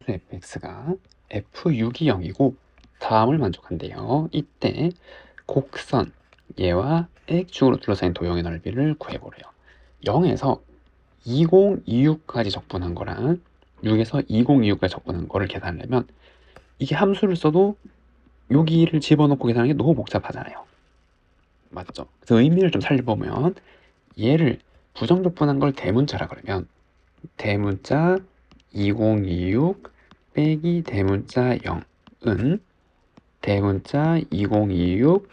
fx가 f6이 0이고 다음을 만족한대요. 이때 곡선 얘와 x축으로 둘러싸인 도형의 넓이를 구해보래요. 0에서 2026까지 적분한 거랑 6에서 2026까지 적분한 거를 계산하려면 이게 함수를 써도 여기를 집어넣고 계산하는 게 너무 복잡하잖아요. 맞죠? 그래서 의미를 좀 살려보면 얘를 부정적분한 걸 대문자라 그러면 대문자 2026 빼기 대문자 0은 대문자 2026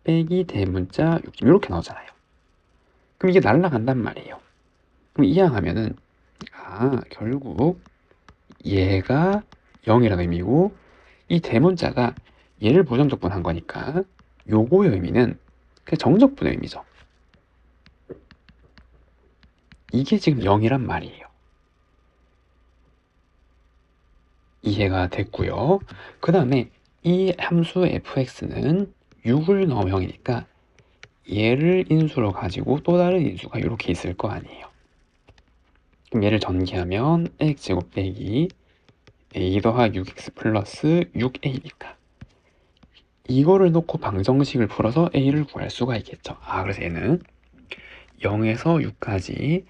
빼기 대문자 6 이렇게 나오잖아요. 그럼 이게 날아간단 말이에요. 그럼 이항하면은 결국 얘가 0이라는 의미고 이 대문자가 얘를 부정적분한 거니까 요거의 의미는 그냥 정적분의 의미죠. 이게 지금 0이란 말이에요. 이해가 됐고요. 그 다음에 이 함수 fx는 6을 넣으면 0이니까 얘를 인수로 가지고 또 다른 인수가 이렇게 있을 거 아니에요. 그럼 얘를 전개하면 x제곱 빼기 a 더하기 6x 플러스 6a니까 이거를 놓고 방정식을 풀어서 a를 구할 수가 있겠죠. 그래서 얘는 0에서 6까지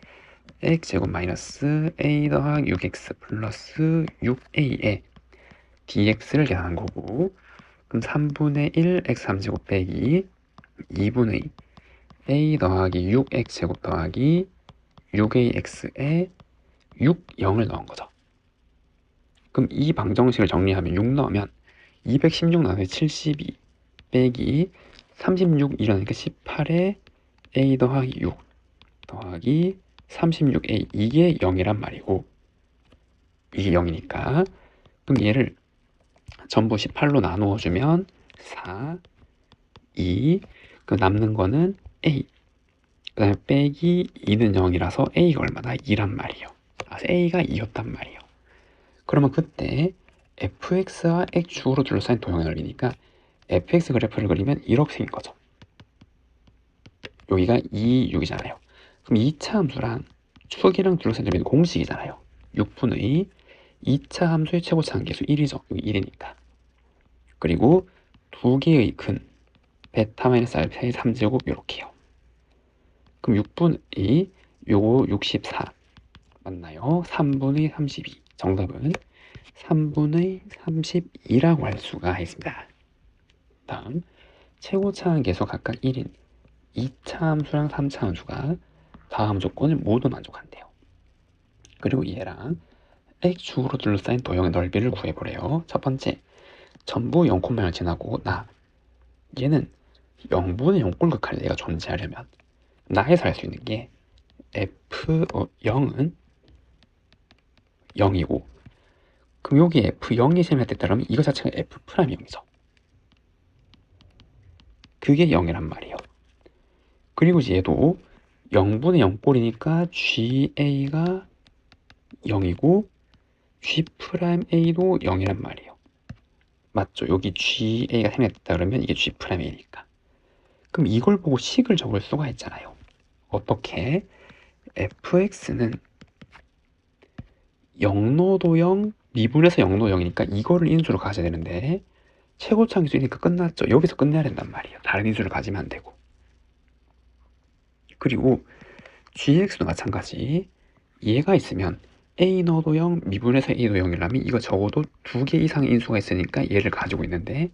x제곱 마이너스 a 더하기 6x 플러스 6a에 dx를 계산한 거고, 그럼 3분의 1 x 3제곱 빼기 2분의 a 더하기 6x제곱 더하기 6ax에 6, 0을 넣은 거죠. 그럼 이 방정식을 정리하면 6 넣으면 216 나누기 72 빼기 36 이러니까 18에 a 더하기 6 더하기 36a 이게 0이란 말이고 이게 0이니까 그럼 얘를 전부 18로 나누어 주면 4, 2, 그 남는 거는 a 그 다음에 빼기 2는 0이라서 a가 얼마나? 2란 말이에요. a가 2였단 말이에요. 그러면 그때 fx와 x축으로 둘러싸인 도형의 넓이니까 fx 그래프를 그리면 이렇게 생긴 거죠. 여기가 2, 6이잖아요. 그럼 2차 함수랑 축이랑 둘러싸인 넓이는 공식이잖아요. 6분의 2차 함수의 최고차 한계수 1이죠. 여기 1이니까. 그리고 두 개의 근 베타 마이너스 알파의 3제곱 이렇게요. 그럼 6분의 요거 64 맞나요? 3분의 32 정답은 3분의 32라고 할 수가 있습니다. 다음 최고차 한계수 각각 1인 2차 함수랑 3차 함수가 다음 조건을 모두 만족한대요. 그리고 얘랑 x축으로 둘러싸인 도형의 넓이를 구해보래요. 첫 번째 전부 0,0을 지나고 얘는 0분의 0꼴극할 얘가 존재하려면 나에서 할 수 있는 게 f0은 0이고 그럼 여기 f0이 셈할 따르면 이거 자체가 f'0이죠. 그게 0이란 말이에요. 그리고 얘도 0분의 0꼴이니까 GA가 0이고 G'A도 0이란 말이에요. 맞죠? 여기 GA가 셈했다 그러면 이게 G'A니까. 그럼 이걸 보고 식을 적을 수가 있잖아요. 어떻게? fx는 0노도 0, 미분에서 0노 0이니까 이거를 인수로 가져야 되는데 최고차 함수니까 끝났죠. 여기서 끝내야 된단 말이에요. 다른 인수를 가지면 안 되고. 그리고 gx도 마찬가지. 얘가 있으면 a 넣어도 0, 미분에서 a도 0이라면 이거 적어도 2개 이상의 인수가 있으니까 얘를 가지고 있는데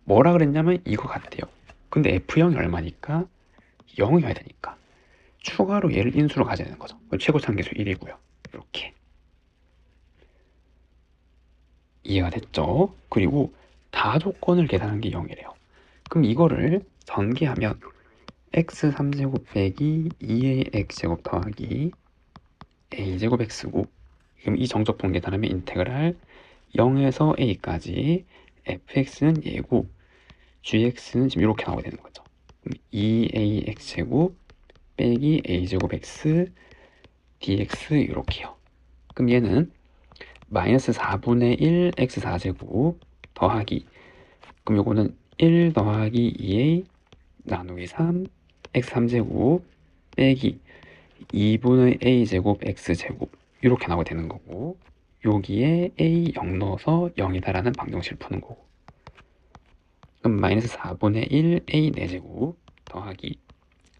뭐라 그랬냐면 이거 같대요. 근데 f0이 얼마니까? 0이어야 되니까 추가로 얘를 인수로 가져야 되는 거죠. 최고차 함수 1이고요. 이렇게 이해가 됐죠? 그리고 다 조건을 계산한 게 0이래요. 그럼 이거를 전개하면 x 3제곱 빼기 2a x제곱 더하기 a제곱 x고 그럼 이 정적분 계산하면 인테그랄 0에서 a까지 fx는 얘고 gx는 지금 이렇게 나오게 되는 거죠. 그럼 2ax제곱 빼기 a제곱 x dx 이렇게요. 그럼 얘는 마이너스 4분의 1 x 4제곱 더하기 그럼 요거는 1 더하기 2a 나누기 3 x 3제곱 빼기 2분의 a제곱 x제곱 이렇게 나오게 되는 거고 여기에 a 0 넣어서 0이다라는 방정식을 푸는 거고, 그럼 마이너스 4분의 1 a 4제곱 더하기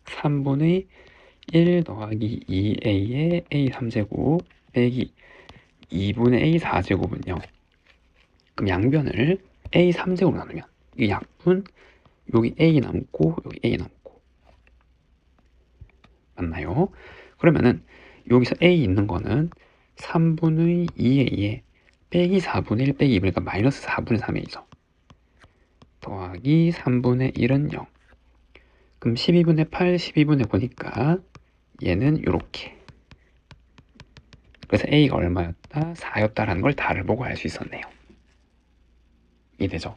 3분의 1 더하기 2a의 a 3제곱 빼기 2분의 a 4제곱은요. 그럼 양변을 a 3제곱으로 나누면 이 약분 여기 a 남고 여기 a 남고 맞나요? 그러면은 여기서 a 있는 거는 3분의 2a에 빼기 4분의 1 빼기 2분의 마이너스 4분의 3a죠. 더하기 3분의 1은 0. 그럼 12분의 8, 12분의 보니까 얘는 이렇게. 그래서 a가 얼마였다? 4였다라는 걸 다를 보고 알 수 있었네요. 이해되죠?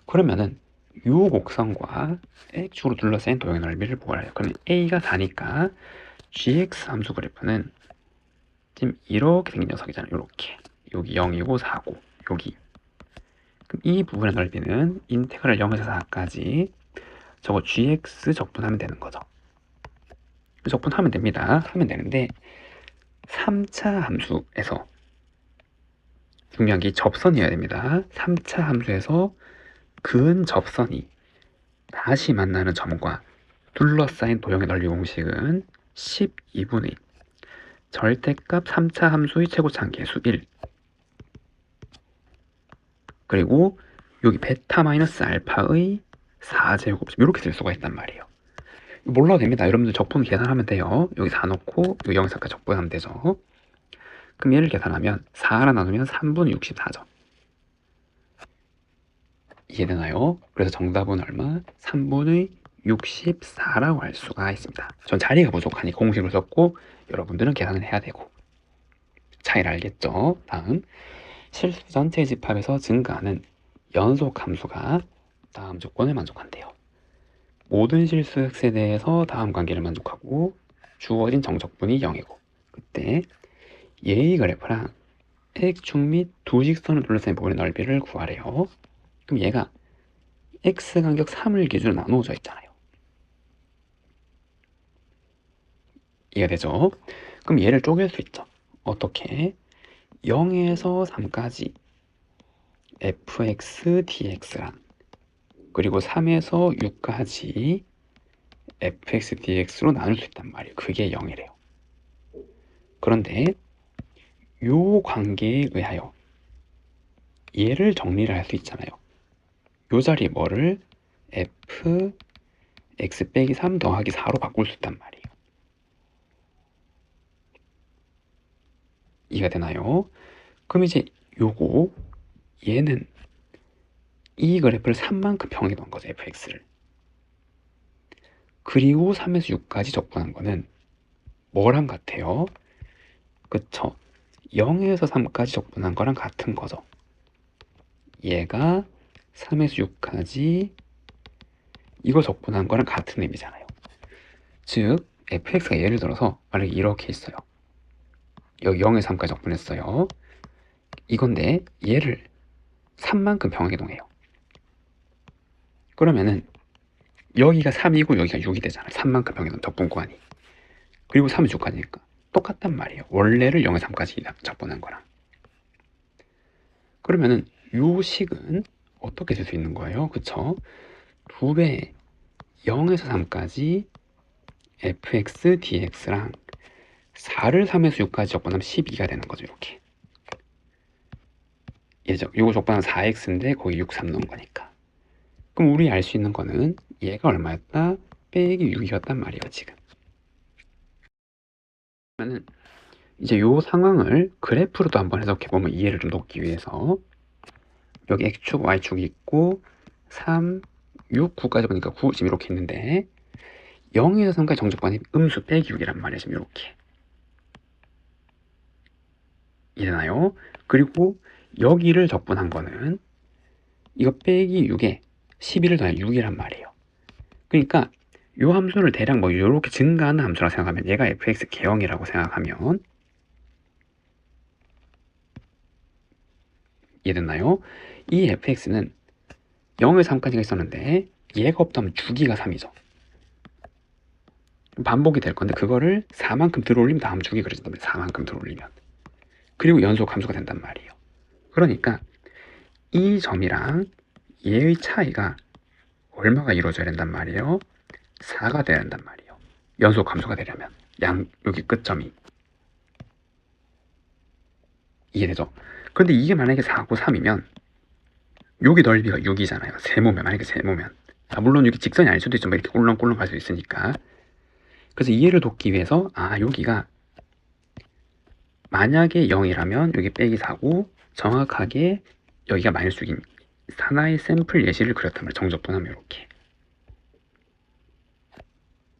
그러면은 요 곡선과 X축으로 둘러싸인 도형의 넓이를 구하래요. 그러면 a가 4니까 gx 함수 그래프는 지금 이렇게 생긴 녀석이잖아요. 이렇게. 여기 0이고 4고 여기. 그럼 이 부분의 넓이는 인테그랄 0에서 4까지 저거 gx 적분하면 되는 거죠. 적분하면 됩니다. 하면 되는데 3차 함수에서 중요한 게 접선이어야 됩니다. 3차 함수에서 근접선이 다시 만나는 점과 둘러싸인 도형의 넓이 공식은 12분의 1 절대값 3차 함수의 최고차함계수 1 그리고 여기 베타 마이너스 알파의 4제곱 이렇게 쓸 수가 있단 말이에요. 몰라도 됩니다. 여러분들 적분 계산하면 돼요. 여기 4 넣고 여기 0에서까지 적분하면 되죠. 그럼 얘를 계산하면 4랑 나누면 3분의 64죠. 이해되나요? 그래서 정답은 얼마? 3분의 64라고 할 수가 있습니다. 전 자리가 부족하니 공식을 썼고 여러분들은 계산을 해야 되고 차이를 알겠죠? 다음 실수 전체 집합에서 증가하는 연속 함수가 다음 조건을 만족한대요. 모든 실수 x에 대해서 다음 관계를 만족하고 주어진 정적분이 0이고 그때 얘의 그래프랑 x축 및 두 직선을 둘러싸인 부분의 넓이를 구하래요. 그럼 얘가 x 간격 3을 기준으로 나누어져 있잖아요. 이해가 되죠? 그럼 얘를 쪼갤 수 있죠. 어떻게? 0에서 3까지 fx dx랑 그리고 3에서 6까지 fx dx로 나눌 수 있단 말이에요. 그게 0이래요. 그런데 요 관계에 의하여 얘를 정리를 할 수 있잖아요. 요 자리에 뭐를 f x 빼기 3 더하기 4로 바꿀 수 있단 말이에요. 이해가 되나요? 그럼 이제 요거 얘는 이 그래프를 3만큼 평해 놓은 거죠. fx를. 그리고 3에서 6까지 적분한 거는 뭐랑 같아요? 그쵸? 0에서 3까지 적분한 거랑 같은 거죠. 얘가 3에서 6까지 이거 적분한 거랑 같은 의미잖아요. 즉 fx가 예를 들어서 만약에 이렇게 있어요. 여기 0에서 3까지 적분했어요. 이건데 얘를 3만큼 평행이동해요. 그러면은 여기가 3이고 여기가 6이 되잖아요. 3만큼 평행이동 적분 구간이. 그리고 3은 6까지니까 똑같단 말이에요. 원래를 0에서 3까지 적분한 거랑. 그러면은 요 식은 어떻게 쓸 수 있는 거예요? 그쵸? 2배 0에서 3까지 fx dx랑 4를 3에서 6까지 적분하면 12가 되는 거죠. 이렇게. 예죠. 요거 적분하면 4x인데 거기 6, 3 넣은 거니까. 그럼 우리 알 수 있는 거는 얘가 얼마였다? 빼기 6이었단 말이에요. 지금. 그러면은 이제 요 상황을 그래프로도 한번 해석해보면 이해를 좀 돕기 위해서 여기 x축, y축이 있고 3, 6, 9까지 보니까 9 지금 이렇게 있는데 0에서 3까지 정적반이 음수 빼기 6이란 말이에요. 지금 이렇게. 이해되나요? 그리고 여기를 적분한 거는 이거 빼기 6에 11을 더해 6이란 말이에요. 그러니까 이 함수를 대략 뭐 이렇게 증가하는 함수라고 생각하면 얘가 fx 개형이라고 생각하면 이해됐나요? 이 fx는 0에서 3까지가 있었는데 얘가 없다면 주기가 3이죠. 반복이 될 건데 그거를 4만큼 들어올리면 다음 주기 그려진다면 4만큼 들어올리면 그리고 연속 함수가 된단 말이에요. 그러니까 이 점이랑 얘의 차이가 얼마가 이루어져야 된단 말이에요? 4가 돼야 된단 말이에요. 연속 함수가 되려면 여기 끝점이. 이해되죠? 그런데 이게 만약에 4고 3이면 여기 넓이가 6이잖아요. 세모면, 만약에 세모면. 물론 여기 직선이 아닐 수도 있죠. 뭐 이렇게 꿀렁꿀렁 갈 수 있으니까. 그래서 이해를 돕기 위해서 여기가 만약에 0이라면 여기 빼기 4고 정확하게 여기가 마이너스 6인 하나의 샘플 예시를 그렸단 말이에요. 정적분하면 이렇게.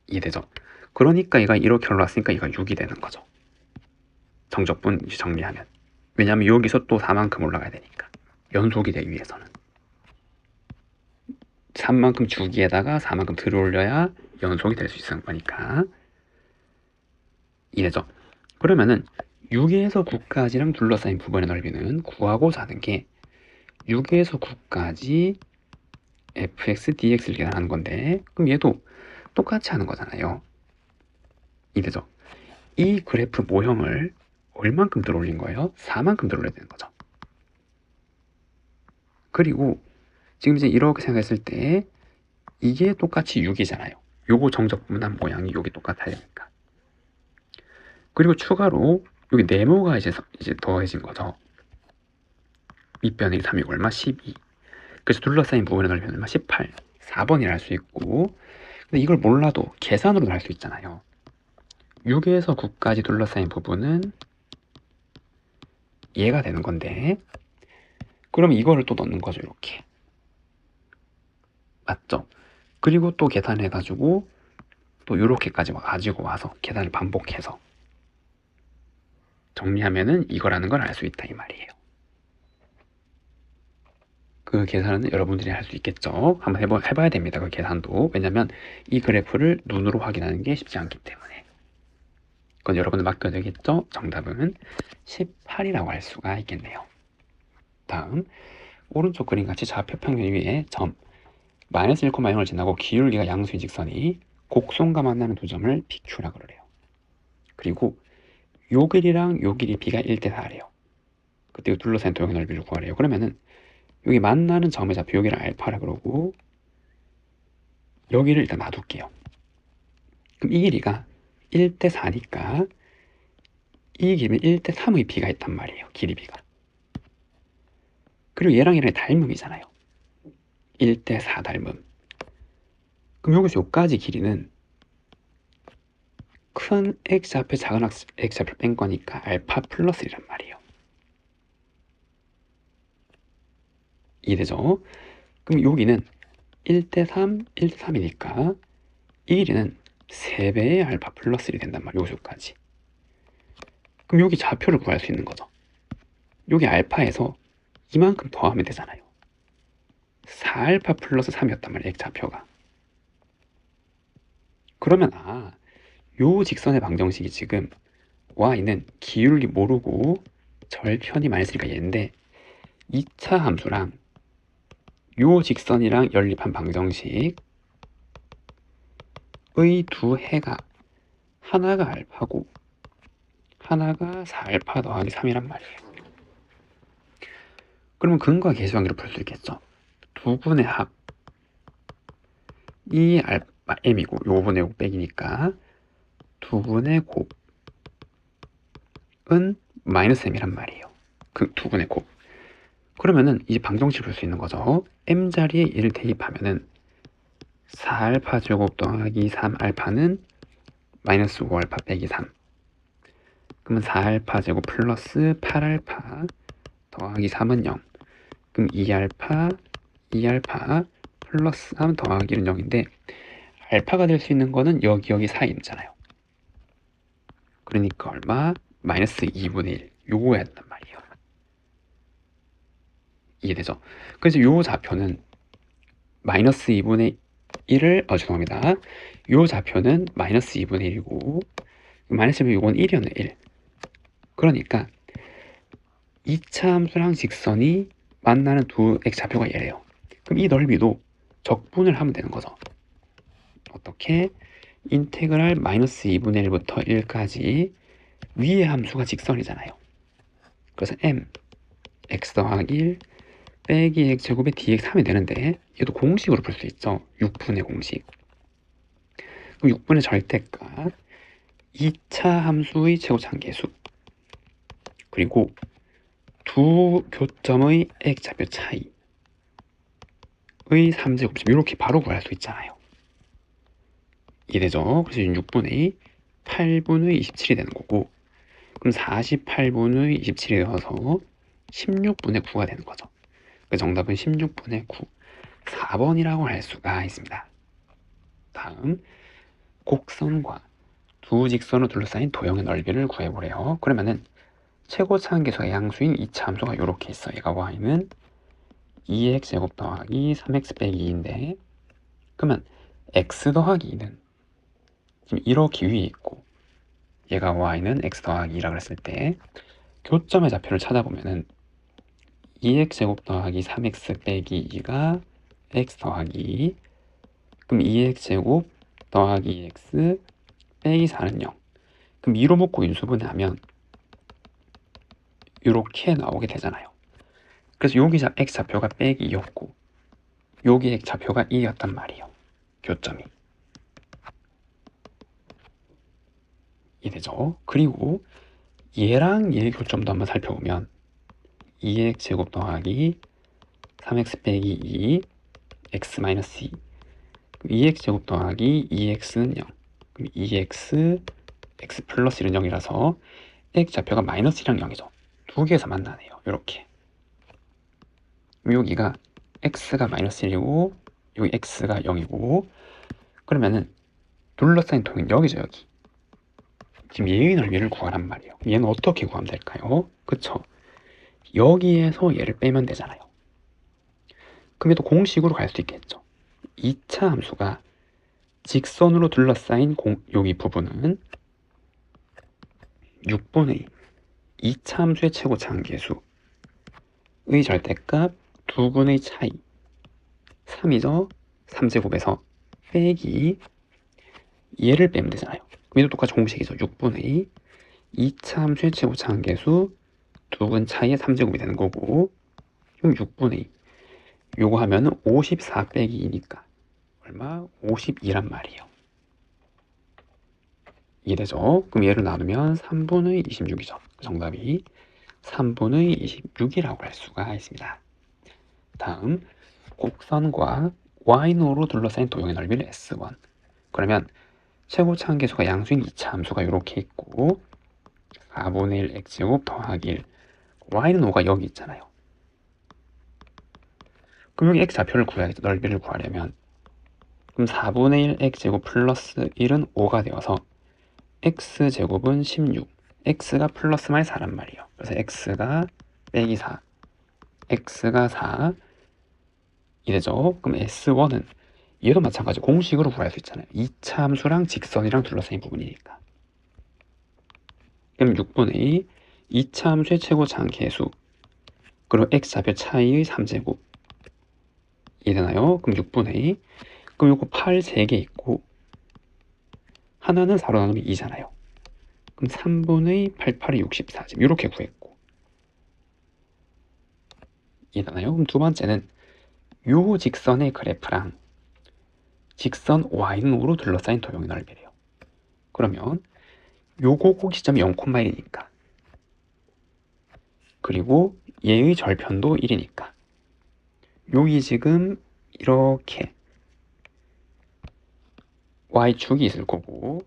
이해되죠? 그러니까 얘가 이렇게 올라왔으니까 얘가 6이 되는 거죠. 정적분 정리하면. 왜냐하면 여기서 또 4만큼 올라가야 되니까. 연속이 되기 위해서는. 3만큼 주기에다가 4만큼 들어올려야 연속이 될 수 있는 거니까. 이해죠? 그러면은 6에서 9까지랑 둘러싸인 부분의 넓이는 구하고자 하는 게 6에서 9까지 fx dx를 계산하는 건데, 그럼 얘도 똑같이 하는 거잖아요. 이해되죠? 이 그래프 모형을 얼만큼 들어올린 거예요? 4만큼 들어올려야 되는 거죠. 그리고 지금 이제 이렇게 생각했을 때 이게 똑같이 6이잖아요. 요거 정적분한 모양이 여기 똑같아야 되니까. 그리고 추가로 여기 네모가 이제 더해진 거죠. 밑변이 3이고 얼마? 12. 그래서 둘러싸인 부분의 넓이는 얼마? 18. 4번이라 할 수 있고, 근데 이걸 몰라도 계산으로도 할 수 있잖아요. 6에서 9까지 둘러싸인 부분은 얘가 되는 건데, 그럼 이거를 또 넣는 거죠. 이렇게. 맞죠? 그리고 또 계산해가지고 또 이렇게까지 가지고 와서 계산을 반복해서 정리하면은 이거라는 걸 알 수 있다 이 말이에요. 그 계산은 여러분들이 할 수 있겠죠. 한번 해봐야 됩니다. 그 계산도. 왜냐면 이 그래프를 눈으로 확인하는 게 쉽지 않기 때문에. 그건 여러분들 맡겨야 되겠죠. 정답은 18이라고 할 수가 있겠네요. 다음 오른쪽 그림같이 좌표 평면 위에 점 마이너스 1,0을 지나고 기울기가 양수인 직선이 곡선과 만나는 두 점을 PQ라고 그래요. 그리고 요 길이랑 요 길이 B가 1대 4래요. 그때 둘러싼 도형의 넓이를 구하래요. 그러면은 여기 만나는 점의 좌표 여기를 알파라 그러고 여기를 일단 놔둘게요. 그럼 이 길이가 1대 4니까 이 길이면 1대 3의 B가 있단 말이에요. 길이 B가. 그리고 얘랑 닮음이잖아요. 1대 4 닮음. 그럼 여기서 여기까지 길이는 큰 X좌표 작은 X좌표 뺀 거니까 알파 플러스 1란 말이에요. 이해되죠? 그럼 여기는 1대 3, 1대 3이니까 이 길이는 3배의 알파 플러스 1이 된단 말이에요. 여기까지. 그럼 여기 좌표를 구할 수 있는 거죠. 여기 알파에서 이만큼 더하면 되잖아요. 4알파 플러스 3이었단 말이에요. X좌표가. 그러면 요 직선의 방정식이 지금 y는 기울기 모르고 절편이 마이너스니까 얘인데 2차 함수랑 요 직선이랑 연립한 방정식의 두 해가 하나가 알파고 하나가 4알파 더하기 3이란 말이에요. 그러면 근과 계수관계로 풀 수 있겠죠. 두 분의 합, 이 알파 m이고 요분의 5 빼기니까 두 분의 곱은 마이너스 m이란 말이에요. 그 두 분의 곱. 그러면은 이 방정식을 풀 수 있는 거죠. m 자리에 1을 대입하면은 4알파 제곱 더하기 3알파는 마이너스 5알파 빼기 3. 그러면 4알파 제곱 플러스 8알파 더하기 3은 0. 그럼 2알파 플러스 3 더하기는 0인데 알파가 될 수 있는 거는 여기 사이에 있잖아요. 그러니까 얼마? 마이너스 2분의 1. 요거야 된단 말이에요. 이해되죠? 그래서 요 좌표는 마이너스 2분의 1을 죄송합니다. 요 좌표는 마이너스 2분의 1이고 마이너스면 요건 1이었네 1. 그러니까 2차 함수랑 직선이 만나는 두 X좌표가 얘래요. 그럼 이 넓이도 적분을 하면 되는 거죠. 어떻게? 인테그랄 마이너스 2분의 1부터 1까지 위의 함수가 직선이잖아요. 그래서 m x 더하기 1 빼기 x제곱에 dx 하면 되는데 얘도 공식으로 풀 수 있죠. 6분의 공식. 그럼 6분의 절대값 2차 함수의 최고차항계수 그리고 두 교점의 x좌표 차이의 3제곱점 이렇게 바로 구할 수 있잖아요. 이해되죠? 그래서 6분의 8분의 27이 되는 거고 그럼 48분의 27이 되어서 16분의 9가 되는 거죠. 그 정답은 16분의 9 4번이라고 할 수가 있습니다. 다음 곡선과 두 직선으로 둘러싸인 도형의 넓이를 구해보래요. 그러면은 최고차항계수가 양수인 2차 함수가 이렇게 있어. 얘가 y는 2x제곱 더하기 3x 빼기 2인데 그러면 x 더하기 2는 지금 이렇게 위에 있고 얘가 y는 x 더하기 2라고 했을 때 교점의 좌표를 찾아보면은 2x제곱 더하기 3x 빼기 2가 x 더하기 2 그럼 2x제곱 더하기 2x 빼기 4는 0 그럼 2로 묶고 인수분해하면 이렇게 나오게 되잖아요. 그래서 여기 x좌표가 빼기 2였고 여기 x좌표가 2였단 말이에요. 교점이 이해되죠? 그리고 얘랑 얘의 교점도 한번 살펴보면 2x제곱 더하기 3x 빼기 2 x 마이너스 2 2x제곱 더하기 2x는 0 그럼 2x x 플러스 1은 0이라서 x좌표가 마이너스 1이랑 0이죠. 두 개에서 만나네요. 이렇게 여기가 x가 마이너스 1이고 여기 x가 0이고 그러면은 둘러싸인 통은 여기죠. 여기 지금 얘의 넓이를 구하란 말이에요. 얘는 어떻게 구하면 될까요? 그쵸? 여기에서 얘를 빼면 되잖아요. 그럼 얘도 공식으로 갈 수 있겠죠. 2차 함수가 직선으로 둘러싸인 여기 부분은 6분의 2차 함수의 최고차항계수의 절대값 2분의 차이 3이죠. 3제곱에서 빼기 얘를 빼면 되잖아요. 얘도 똑같이 공식이죠. 6분의 2차 함수의 최고차항계수 2분 차이의 3제곱이 되는 거고 그럼 6분의 요거 하면은 54 빼기 2니까 얼마? 52란 말이에요. 이해되죠? 그럼 얘를 나누면 3분의 26이죠. 정답이 3분의 26이라고 할 수가 있습니다. 다음 곡선과 y노로 둘러싸인 도형의 넓이를 S1 그러면 최고차항계수가 양수인 2차 함수가 이렇게 있고 4분의 1 x제곱 더하기 1 y는 5가 여기 있잖아요. 그럼 여기 x좌표를 구해야겠죠. 넓이를 구하려면 그럼 4분의 1 x제곱 플러스 1은 5가 되어서 x제곱은 16 x가 플러스 마이너스 4란 말이에요. 그래서 x가 빼기 4 x가 4 이래죠. 그럼 S1은 얘도 마찬가지 공식으로 구할 수 있잖아요. 2차 함수랑 직선이랑 둘러싸인 부분이니까. 그럼 6분의 2차 함수의 최고차항계수 그리고 x좌표 차이의 3제곱 이해되나요? 그럼 6분의 그럼 요거 8 3개 있고 하나는 4로 나누면 2잖아요. 그럼 3분의 88이 64 지금 이렇게 구했고 이해되나요? 그럼 두 번째는 요 직선의 그래프랑 직선 y는으로 둘러싸인 도형의 넓이래요. 그러면 요거 꼭지점이 0,1이니까 그리고 얘의 절편도 1이니까 여기 지금 이렇게 y축이 있을 거고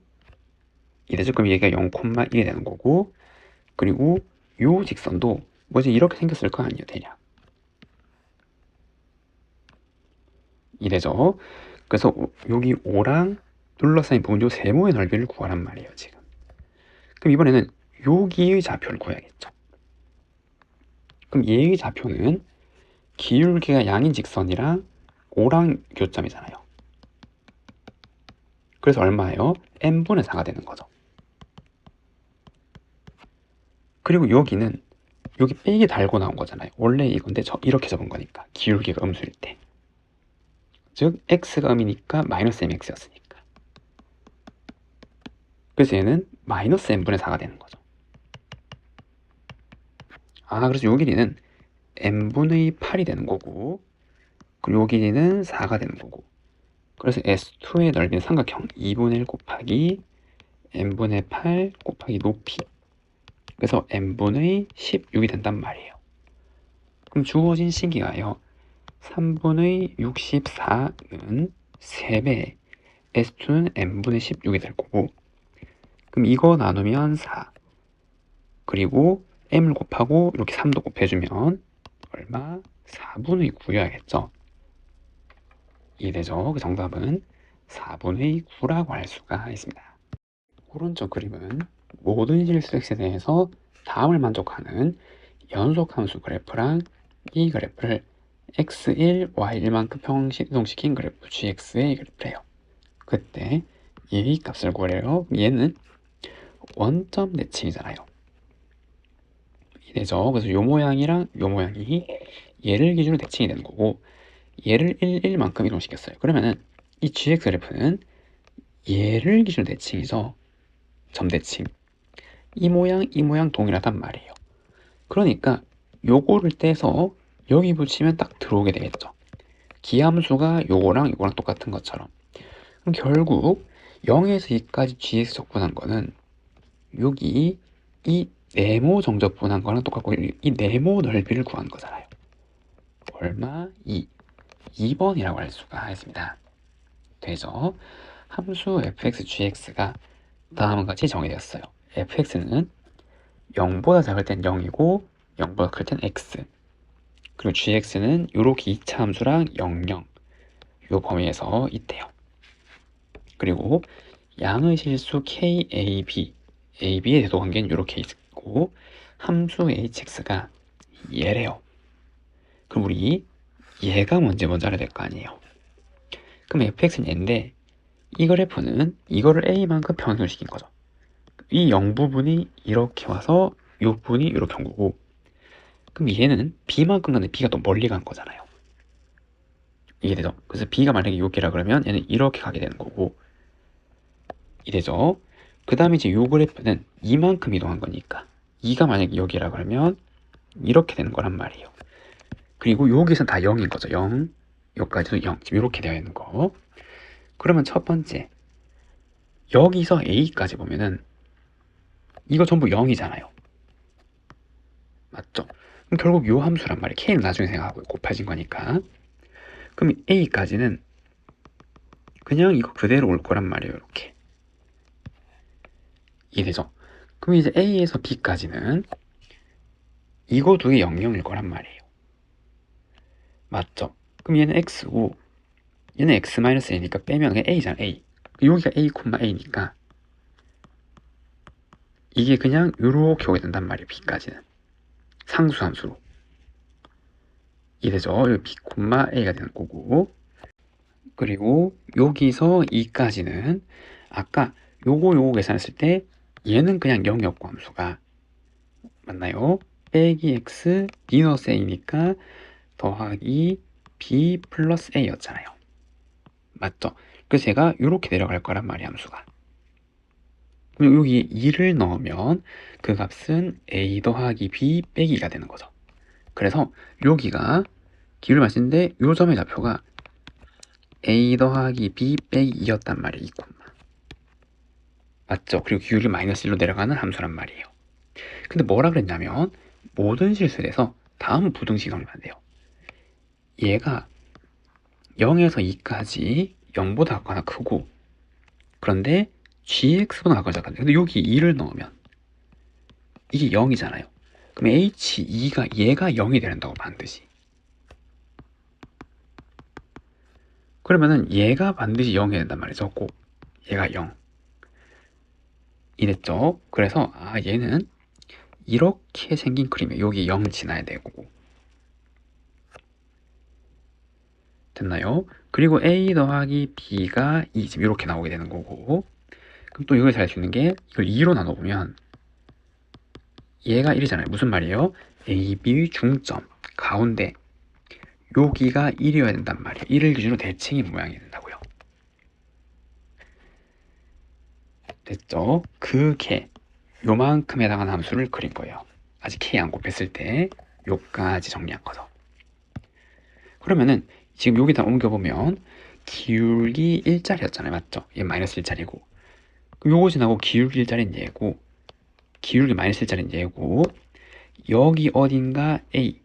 이래죠. 그럼 얘가 0,1이 되는 거고 그리고 요 직선도 뭐지 이렇게 생겼을 거 아니에요. 대략 이래죠. 그래서 여기 5랑 둘러싸인 부분 요 세모의 넓이를 구하란 말이에요. 지금 그럼 이번에는 여기의 좌표를 구해야겠죠. 그럼 얘의 좌표는 기울기가 양인 직선이랑 5랑 교점이잖아요. 그래서 얼마예요? n분의 4가 되는 거죠. 그리고 여기는 여기 빼기 달고 나온 거잖아요. 원래 이건데 이렇게 적은 거니까 기울기가 음수일 때 즉 x가 음이니까 마이너스 mx였으니까 그래서 얘는 마이너스 n분의 4가 되는 거죠. 그래서 요 길이는 n분의 8이 되는 거고, 그리고 요 길이는 4가 되는 거고. 그래서 S2의 넓이는 삼각형 2분의 1 곱하기 n분의 8 곱하기 높이. 그래서 n분의 16이 된단 말이에요. 그럼 주어진 시기가요. 3분의 64는 3배, S2는 n분의 16이 될 거고, 그럼 이거 나누면 4, 그리고 m을 곱하고 이렇게 3도 곱해주면 얼마? 4분의 9여야겠죠. 이해되죠? 그 정답은 4분의 9라고 할 수가 있습니다. 오른쪽 그림은 모든 실수엑스에 대해서 다음을 만족하는 연속함수 그래프랑 이 그래프를 x1, y1만큼 평행이동시킨 그래프 gx의 그래프래요. 그때 얘의 값을 구하래요. 얘는 원점 대칭이잖아요. 이래죠. 그래서 요 모양이랑 요 모양이 얘를 기준으로 대칭이 되는 거고, 얘를 1, 1만큼 이동시켰어요. 그러면은 이 gx 그래프는 얘를 기준으로 대칭이죠. 점 대칭. 이 모양 동일하단 말이에요. 그러니까 요거를 떼서 여기 붙이면 딱 들어오게 되겠죠. 기함수가 요거랑 똑같은 것처럼. 그럼 결국 0에서 2까지 gx 적분한 거는 여기 이 네모 정적분한 거랑 똑같고, 이 네모 넓이를 구한 거잖아요. 얼마? 2번이라고 할 수가 있습니다. 되죠? 함수 fx, gx가 다음과 같이 정의되었어요. fx는 0보다 작을 땐 0이고 0보다 클 땐 x, 그리고 gx는 요렇게 2차 함수랑 0, 0 요 범위에서 있대요. 그리고 양의 실수 k, a, b, ab의 대도관계는 요렇게 있고, 함수 hx가 얘래요. 그럼 우리 얘가 먼저 알아야 될 거 아니에요. 그럼 fx는 얘인데 이 그래프는 이거를 a만큼 평행시킨 거죠. 이 0 부분이 이렇게 와서 이 부분이 이렇게 온 거고, 그럼 얘는 b만큼 가는데 b가 또 멀리 간 거잖아요. 이해되죠? 그래서 b가 만약에 여기라 그러면 얘는 이렇게 가게 되는 거고, 이해되죠? 그 다음에 이제 요 그래프는 이만큼 이동한 거니까 2가 만약에 여기라 그러면 이렇게 되는 거란 말이에요. 그리고 여기선 다 0인 거죠. 0, 여기까지도 0, 지금 이렇게 되어 있는 거. 그러면 첫 번째, 여기서 a까지 보면은 이거 전부 0이잖아요. 맞죠? 그럼 결국 요 함수란 말이에요. k는 나중에 생각하고 곱해진 거니까. 그럼 a까지는 그냥 이거 그대로 올 거란 말이에요. 이렇게. 이해되죠? 그럼 이제 a에서 b까지는 이거 두 개 0, 0일 거란 말이에요. 맞죠? 그럼 얘는 x고 얘는 x-a니까 빼면 그냥 a잖아. a. 여기가 a, a니까 이게 그냥 요렇게 오게 된단 말이에요. b까지는 상수함수로. 이해되죠? 여기 b, a가 되는 거고, 그리고 여기서 2까지는 아까 요거 계산했을 때 얘는 그냥 0이었고 함수가 맞나요? 빼기 x 마이너스 a니까 더하기 b 플러스 a였잖아요. 맞죠? 그래서 제가 이렇게 내려갈 거란 말이에요. 함수가. 그럼 여기 2를 넣으면 그 값은 a 더하기 b 빼기가 되는 거죠. 그래서 여기가 기울을 마시는데 요 점의 좌표가 a 더하기 b 빼기 2였단 말이에요. 2, 맞죠? 그리고 기울이 마이너스 1로 내려가는 함수란 말이에요. 근데 뭐라 그랬냐면 모든 실수에서 다음 부등식이 정리가 돼요. 얘가 0에서 2까지 0보다 작거나 크고, 그런데 gx보다 작거나 작거나, 근데 여기 2를 넣으면 이게 0이잖아요. 그럼 h2가 얘가 0이 된다고 반드시. 그러면은 얘가 반드시 0이 된단 말이죠. 꼭 얘가 0. 이랬죠? 그래서 얘는 이렇게 생긴 그림이에요. 여기 0 지나야 되고. 됐나요? 그리고 a 더하기 b가 2, 지금 이렇게 나오게 되는 거고, 그럼 또 이걸 잘 수 있는 게 이걸 2로 나눠보면 얘가 1이잖아요. 무슨 말이에요? a, b 중점 가운데 여기가 1이어야 된단 말이에요. 1을 기준으로 대칭이 모양이 된다고요. 됐죠? 그게 요만큼 해당하는 함수를 그린 거예요. 아직 k 안 곱했을 때 요까지 정리한 거죠. 그러면은 지금 여기다 옮겨보면 기울기 1짜리였잖아요. 맞죠? 얘 마이너스 1짜리고, 그럼 요거 지나고 기울기 1짜리는 얘고, 기울기 마이너스 1짜리는 얘고, 여기 어딘가 A,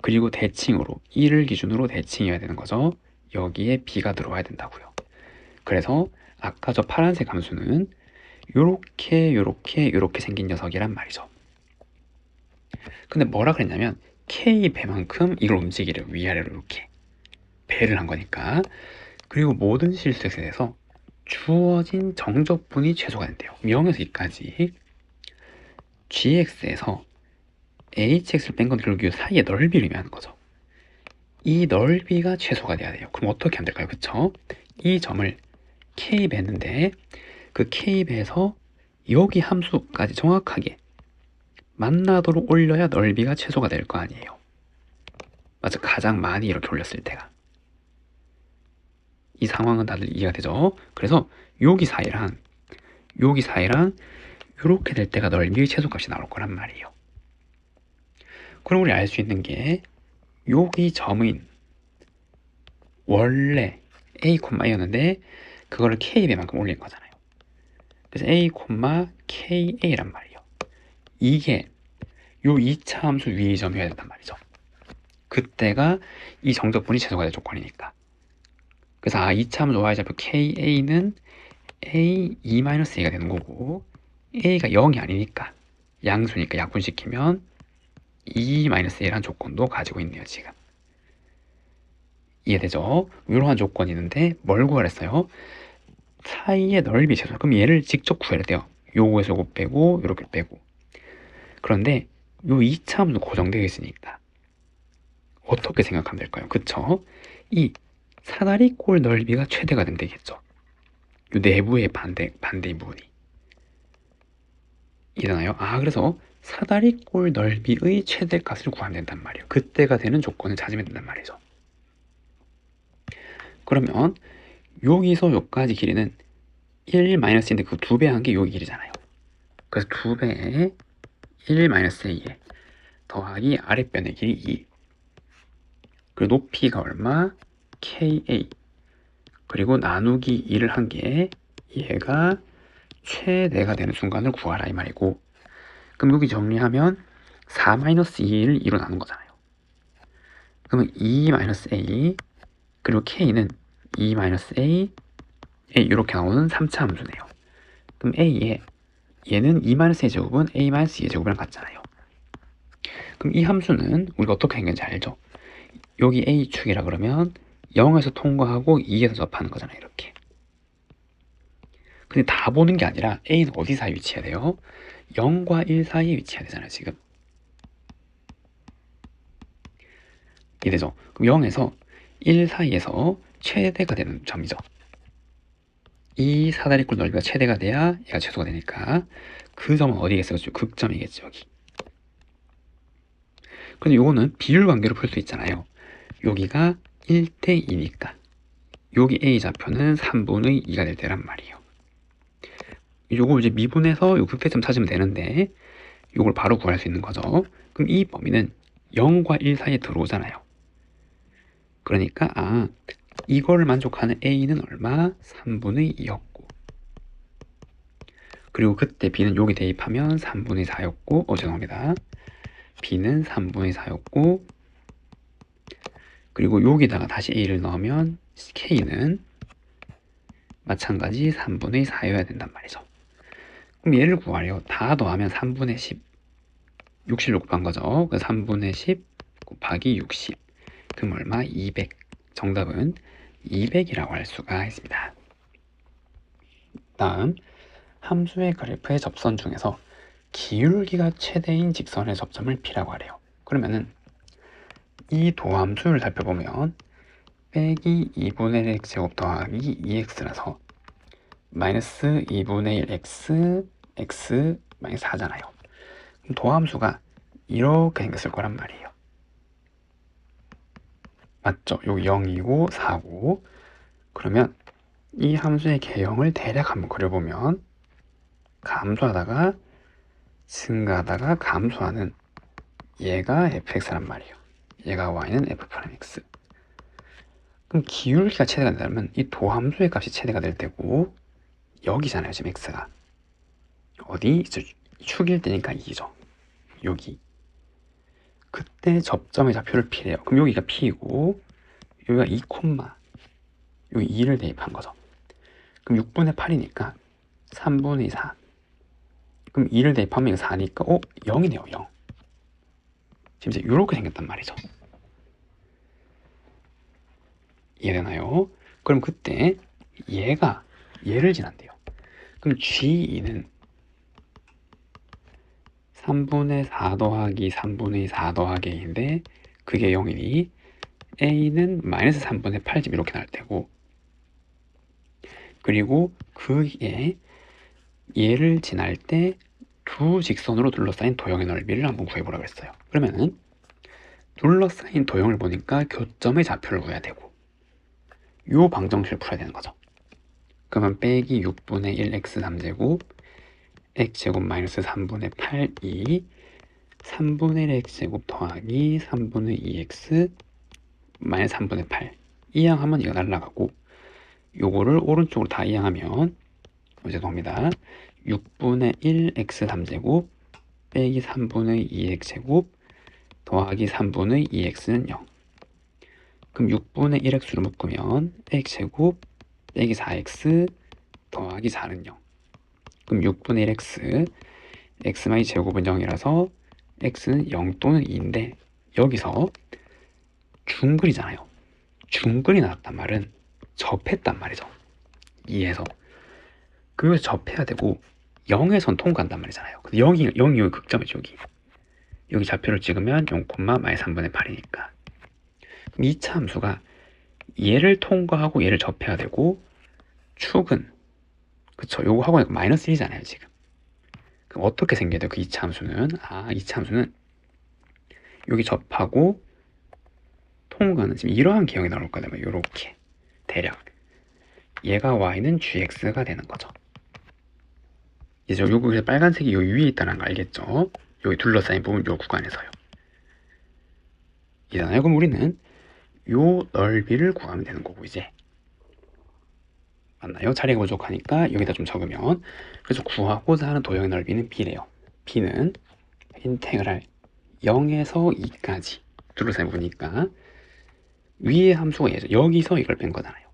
그리고 대칭으로 1을 기준으로 대칭해야 되는 거죠. 여기에 B가 들어와야 된다고요. 그래서 아까 저 파란색 함수는 요렇게 생긴 녀석이란 말이죠. 근데 뭐라 그랬냐면 K 배만큼 이걸 움직이래요. 위아래로 이렇게 배를 한 거니까. 그리고 모든 실수에 대해서 주어진 정적분이 최소가 된대요. 0에서 2까지 gx에서 hx를 뺀 건 결국 이 사이의 넓이를 의미하는 거죠. 이 넓이가 최소가 돼야 돼요. 그럼 어떻게 하면 될까요? 그쵸? 이 점을 k 배는데 그 k 배에서 여기 함수까지 정확하게 만나도록 올려야 넓이가 최소가 될 거 아니에요. 맞아, 가장 많이 이렇게 올렸을 때가. 이 상황은 다들 이해가 되죠? 그래서 여기 사이랑 이렇게 될 때가 넓이의 최소값이 나올 거란 말이에요. 그럼 우리 알 수 있는 게 여기 점인 원래 a, 였는데 그거를 k배만큼 올린 거잖아요. 그래서 a, ka란 말이에요. 이게 요 2차 함수 위의 점이어야 된단 말이죠. 그때가 이 정적분이 최소가 될 조건이니까. 그래서 2차 함수 y좌표 ka는 a2-a가 되는 거고, a가 0이 아니니까 양수니까 약분시키면 2-a라는 조건도 가지고 있네요. 지금 이해되죠? 이러한 조건이 있는데 뭘 구하랬어요? 사이의 넓이 최소. 그럼 얘를 직접 구해야 돼요. 요거에서 요거 빼고 요렇게 빼고. 그런데 요 2차 함수 고정되어 있으니까 어떻게 생각하면 될까요? 그쵸? 이 사다리꼴 넓이가 최대가 되면 되겠죠. 요 내부의 반대인 부분이 이해되나요? 그래서 사다리꼴 넓이의 최대값을 구하면 된단 말이에요. 그때가 되는 조건을 찾으면 된단 말이죠. 그러면 여기서 여기까지 길이는 1-in데 그 2배 한 게 여기 길이잖아요. 그래서 2배에 1-a에 더하기 아랫변의 길이 2, 그리고 높이가 얼마? ka, 그리고 나누기 2를 한 게 얘가 최대가 되는 순간을 구하라 이 말이고, 그럼 여기 정리하면 4-2를 2로 나눈 거잖아요. 그러면 2-a 그리고 k는 2-a 이렇게 나오는 3차 함수네요. 그럼 얘는 2-a 제곱은 a-2의 제곱이랑 같잖아요. 그럼 이 함수는 우리가 어떻게 생겼는지 알죠? 여기 a축이라 그러면 0에서 통과하고 2에서 접하는 거잖아요. 이렇게. 근데 다 보는 게 아니라 a는 어디 사이에 위치해야 돼요? 0과 1 사이에 위치해야 되잖아요. 지금 이해되죠? 그럼 0에서 1 사이에서 최대가 되는 점이죠. 이 사다리꼴 넓이가 최대가 돼야 얘가 최소가 되니까 그 점은 어디겠어요? 극점이겠죠. 여기. 근데 요거는 비율 관계로 풀 수 있잖아요. 여기가 1대2니까 여기 a 좌표는 3분의 2가 될 때란 말이에요. 요거 이제 미분해서 요 극대점 찾으면 되는데 요걸 바로 구할 수 있는 거죠. 그럼 이 범위는 0과 1 사이에 들어오잖아요. 그러니까 이걸 만족하는 a는 얼마? 3분의 2였고, 그리고 그때 b는 여기 대입하면 3분의 4였고 죄송합니다. b는 3분의 4였고, 그리고 여기다가 다시 a를 넣으면 k는 마찬가지 3분의 4여야 된단 말이죠. 그럼 얘를 구하래요. 다 더하면 3분의 10, 60을 곱한 거죠. 그래서 3분의 10 곱하기 60, 그럼 얼마? 200. 정답은 200이라고 할 수가 있습니다. 다음, 함수의 그래프의 접선 중에서 기울기가 최대인 직선의 접점을 P라고 하래요. 그러면은 이 도함수를 살펴보면 빼기 2분의 1 x제곱 더하기 2x라서 마이너스 2분의 1 x, x 마이너스 4잖아요. 그럼 도함수가 이렇게 생겼을 거란 말이에요. 맞죠? 여기 0이고 4고, 그러면 이 함수의 개형을 대략 한번 그려보면 감소하다가 증가하다가 감소하는 얘가 fx란 말이에요. 얘가 y는 f'(x). 그럼 기울기가 최대가 된다면 이 도함수의 값이 최대가 될 때고, 여기잖아요 지금 x가. 어디? 축일 때니까 2죠. 여기. 그때 접점의 좌표를 p래요. 그럼 여기가 p이고 여기가 2, 여기 2를 대입한 거죠. 그럼 6분의 8이니까 3분의 4. 그럼 2를 대입하면 이거 4니까 0이네요. 0. 지금 이제 이렇게 생겼단 말이죠. 이해되나요? 그럼 그때 얘를 지난대요. 그럼 G2는 3분의 4 더하기 3분의 4 더하기 A인데 그게 0이니 A는 마이너스 3분의 8집 이렇게 나올 때고, 그리고 그에 얘를 지날 때 두 직선으로 둘러싸인 도형의 넓이를 한번 구해보라 그랬어요. 그러면은 둘러싸인 도형을 보니까 교점의 좌표를 구해야 되고 요 방정식을 풀어야 되는 거죠. 그러면 빼기 6분의 1 x3제곱 x제곱 마이너스 3분의 8이 3분의 1 x제곱 더하기 3분의 2x 마이너스 3분의 8 이항하면 이거 날라가고, 요거를 오른쪽으로 다 이항하면 죄송합니다. 6분의 1 x3제곱 빼기 3분의 2x제곱 더하기 3분의 2x는 0. 그럼 6분의 1x로 묶으면 x제곱 빼기 4x 더하기 4는 0. 그럼 6분의 1x x마이 제곱은 0이라서 x는 0 또는 2인데 여기서 중근이잖아요. 중근이 나왔단 말은 접했단 말이죠. 2에서. 그래서 접해야 되고 0에선 통과한단 말이잖아요. 근데 0이 여기 극점이죠. 여기 좌표를 찍으면 0, 마이너스 3분의 8이니까. 그럼 2차 함수가 얘를 통과하고 얘를 접해야 되고, 축은 그쵸, 요거 하고 나니까 마이너스 1이잖아요 지금. 그럼 어떻게 생겨야 돼요? 그 2차 함수는 2차 함수는 여기 접하고 통과는 지금 이러한 기형이 나올 거예요. 요렇게 대략 얘가 y는 gx가 되는 거죠. 이제 요거 빨간색이 요 위에 있다는 거 알겠죠? 여기 둘러싸인 부분 요 구간에서요. 이잖아요. 그럼 우리는 요 넓이를 구하면 되는 거고, 이제 맞나요? 자리가 부족하니까 여기다 좀 적으면, 그래서 구하고자 하는 도형의 넓이는 b래요. b는 인테그랄 0에서 2까지 둘러싸인 부분이니까 위에 함수가 얘죠. 여기서 이걸 뺀 거잖아요.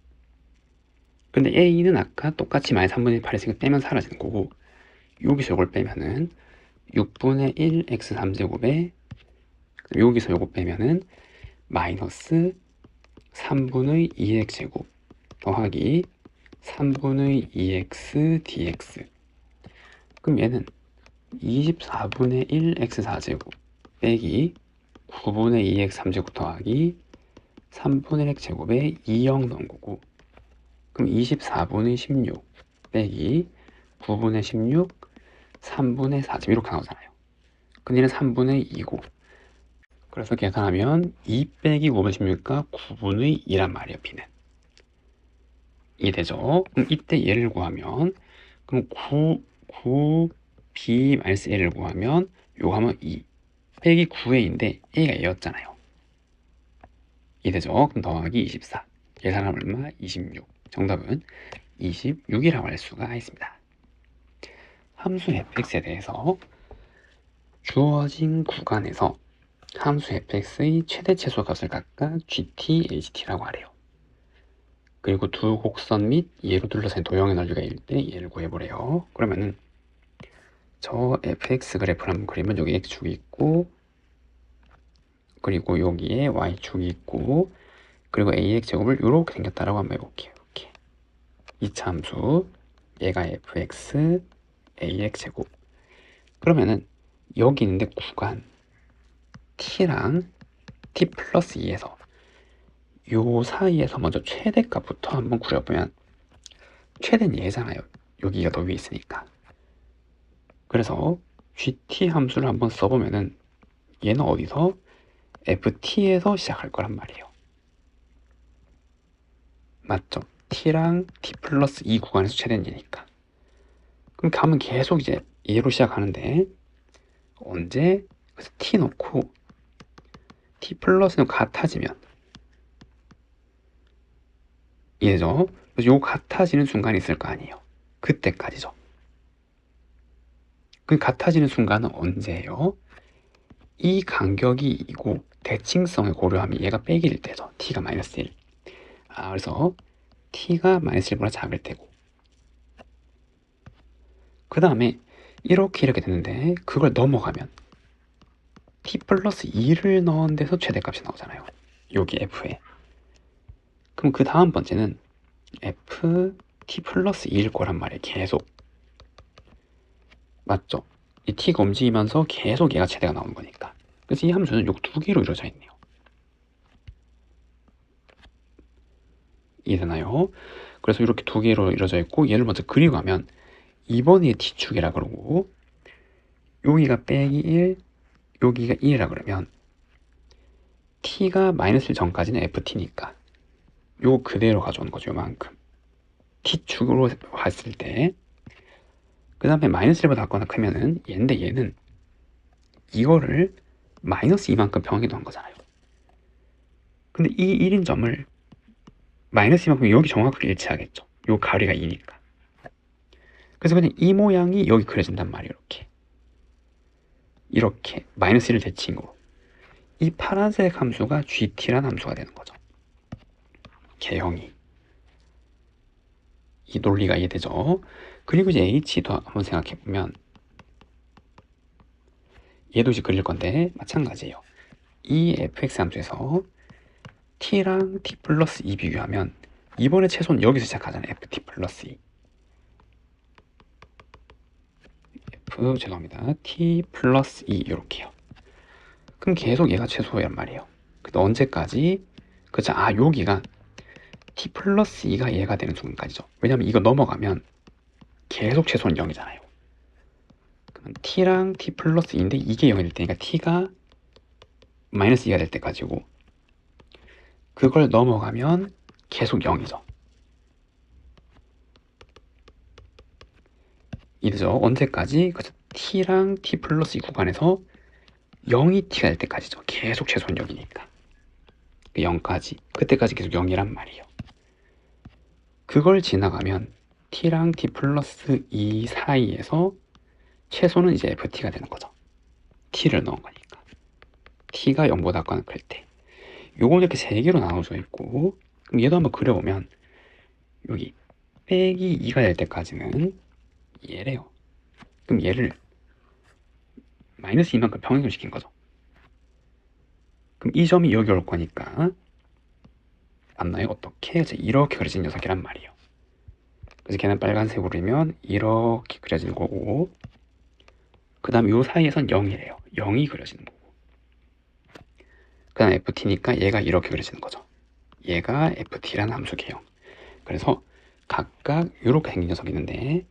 근데 a는 아까 똑같이 마이너스 3분의 8에서 빼면 사라지는 거고, 여기서 이걸 빼면은 6분의 1 x3제곱에 여기서 요거 빼면은 마이너스 3분의 2x제곱 더하기 3분의 2x dx. 그럼 얘는 24분의 1 x4제곱 빼기 9분의 2x 3제곱 더하기 3분의 1 x제곱에 2영 넣은 거고, 그럼 24분의 16 빼기 9분의 16 3분의 4점 이렇게 나오잖아요. 근데 얘는 3분의 2고, 그래서 계산하면 2 빼기 9분의 16가 9분의 2란 말이에요. b는 이해되죠? 그럼 이때 얘를 구하면, 그럼 9b-a를 구하면 요거 하면 2 빼기 9a인데 a가 얘였잖아요. 이해되죠? 그럼 더하기 24 계산하면 얼마? 26. 정답은 26이라고 할 수가 있습니다. 함수 fx에 대해서 주어진 구간에서 함수 fx의 최대 최소 값을 각각 gt, ht라고 하래요. 그리고 두 곡선 및 얘로 둘러싼 도형의 넓이가 일 때 얘를 구해보래요. 그러면은 저 fx 그래프를 한번 그리면 여기 x축이 있고, 그리고 여기에 y축이 있고, 그리고 ax제곱을 이렇게 생겼다라고 한번 해볼게요. 이렇게 2차 함수 얘가 fx ax제곱. 그러면은 여기 있는데 구간 t랑 t 플러스 2에서 요 사이에서 먼저 최대값부터 한번 그려보면 최대는 얘잖아요. 여기가 더 위에 있으니까. 그래서 gt 함수를 한번 써보면은 얘는 어디서? ft에서 시작할 거란 말이에요. 맞죠? t랑 t 플러스 2 구간에서 최대는 얘니까. 그럼 가면 계속 이제 얘로 시작하는데 언제? 그래서 t 넣고 t 플러스는 같아지면 이해죠? 그래서 요 같아지는 순간이 있을 거 아니에요. 그때까지죠. 그 같아지는 순간은 언제예요? 이 간격이 이고 대칭성을 고려하면 얘가 빼기일 때죠. t가 마이너스 1. 그래서 t가 마이너스 1보다 작을 때고, 그 다음에 이렇게 됐는데 그걸 넘어가면 t 플러스 2를 넣은 데서 최대값이 나오잖아요. 여기 f에. 그럼 그 다음 번째는 f t 플러스 2일 거란 말이에요. 계속. 맞죠? 이 t가 움직이면서 계속 얘가 최대가 나오는 거니까. 그래서 이 함수는 요 두 개로 이루어져 있네요. 이해되나요? 그래서 이렇게 두 개로 이루어져 있고, 얘를 먼저 그리고 가면 2번이 t축이라 그러고, 여기가 빼기 1, 여기가 2라 그러면 t가 마이너스 1 전까지는 ft니까 요거 그대로 가져오는 거죠. 요만큼 t축으로 봤을 때. 그 다음에 마이너스 1보다 작거나 크면은 얘인데, 얘는 이거를 마이너스 2만큼 평행이동 한 거잖아요. 근데 이 1인 점을 마이너스 2만큼 여기 정확하게 일치하겠죠. 요 가리가 2니까. 그래서 그냥 이 모양이 여기 그려진단 말이에요. 이렇게 마이너스 1을 대칭으로. 이 파란색 함수가 gt라는 함수가 되는 거죠. 개형이. 이 논리가 이해되죠? 그리고 이제 h도 한번 생각해보면, 얘도 이제 그릴 건데 마찬가지예요. 이 fx 함수에서 t랑 t 플러스 2 비교하면 이번에 최소는 여기서 시작하잖아요. ft 플러스 2. 죄송합니다. t 플러스 2 이렇게요. 그럼 계속 얘가 최소란 말이에요. 근데 언제까지? 그쵸? 여기가 t 플러스 2가 얘가 되는 순간까지죠. 왜냐면 이거 넘어가면 계속 최소는 0이잖아요. 그러면 t랑 t 플러스 2인데 이게 0이 될 때니까 t가 마이너스 2가 될 때까지고, 그걸 넘어가면 계속 0이죠. 이죠. 언제까지? 그래서 t랑 t 플러스 2 구간에서 0이 t가 될 때까지죠. 계속 최소는 0이니까. 0까지. 그때까지 계속 0이란 말이에요. 그걸 지나가면 t랑 t 플러스 2 사이에서 최소는 이제 ft가 되는 거죠. t를 넣은 거니까. t가 0보다 커나 클 때. 요건 이렇게 세 개로 나눠져 있고, 그럼 얘도 한번 그려보면 여기 빼기 2가 될 때까지는 얘래요. 그럼 얘를 마이너스 2만큼 평행시킨 거죠. 그럼 이 점이 여기 올 거니까 맞나요? 어떻게? 이렇게 그려진 녀석이란 말이에요. 그래서 걔는 빨간색으로 그리면 이렇게 그려질 거고, 그 다음 요 사이에선 0이래요. 0이 그려지는 거고, 그 다음 ft니까 얘가 이렇게 그려지는 거죠. 얘가 ft라는 함수 개형. 그래서 각각 이렇게 생긴 녀석이 있는데,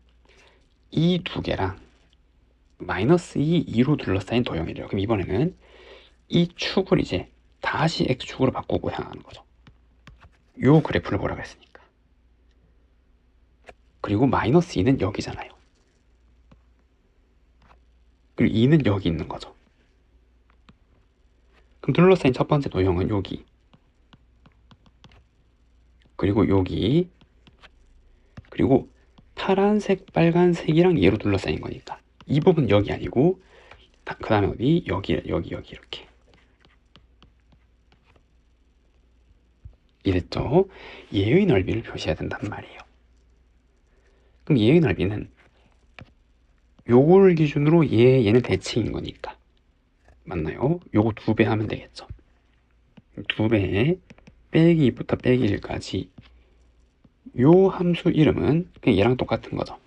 이 두 개랑 마이너스 2, 2로 둘러싸인 도형이래요. 그럼 이번에는 이 축을 이제 다시 x축으로 바꾸고 향하는 거죠. 요 그래프를 보라고 했으니까. 그리고 마이너스 2는 여기잖아요. 그리고 2는 여기 있는 거죠. 그럼 둘러싸인 첫 번째 도형은 여기, 그리고 여기, 그리고 파란색, 빨간색이랑 얘로 둘러싸인 거니까 이 부분은 여기 아니고, 그 다음에 어디? 여기 이렇게. 이랬죠? 얘의 넓이를 표시해야 된단 말이에요. 그럼 얘의 넓이는 요걸 기준으로 얘는 대칭인 거니까. 맞나요? 요거 2배 하면 되겠죠. 2배 빼기 2부터 빼기 1까지 요 함수 이름은 그냥 얘랑 똑같은 거죠.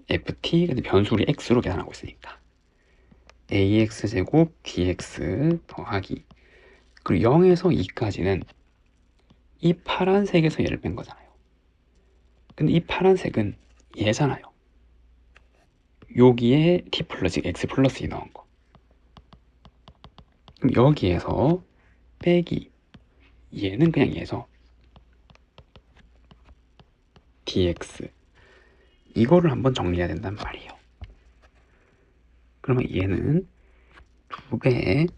ft, 근데 변수를 x로 계산하고 있으니까 ax제곱 dx 더하기, 그리고 0에서 2까지는 이 파란색에서 얘를 뺀 거잖아요. 근데 이 파란색은 얘잖아요. 여기에 t 플러스 x 플러스 2 넣은 거. 그럼 여기에서 빼기 얘는 그냥 얘죠. dx. 이거를 한번 정리해야 된단 말이에요. 그러면 얘는 2배에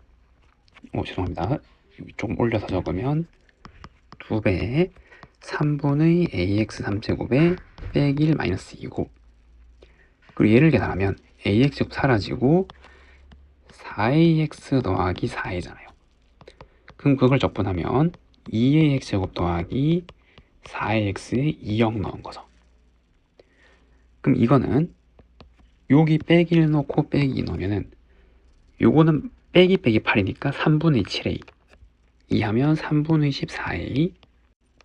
죄송합니다. 조금 올려서 적으면 2배에 3분의 ax 3제곱에 빼기 1 마이너스 2고, 그리고 얘를 계산하면 ax제곱 사라지고 4ax 더하기 4a잖아요. 그럼 그걸 적분하면 2ax제곱 더하기 4ax에 2영 넣은 거죠. 그럼 이거는 여기 빼기 1 넣고 빼기 2 넣으면은 요거는 빼기 빼기 8이니까 3분의 7a, 2 하면 3분의 14a,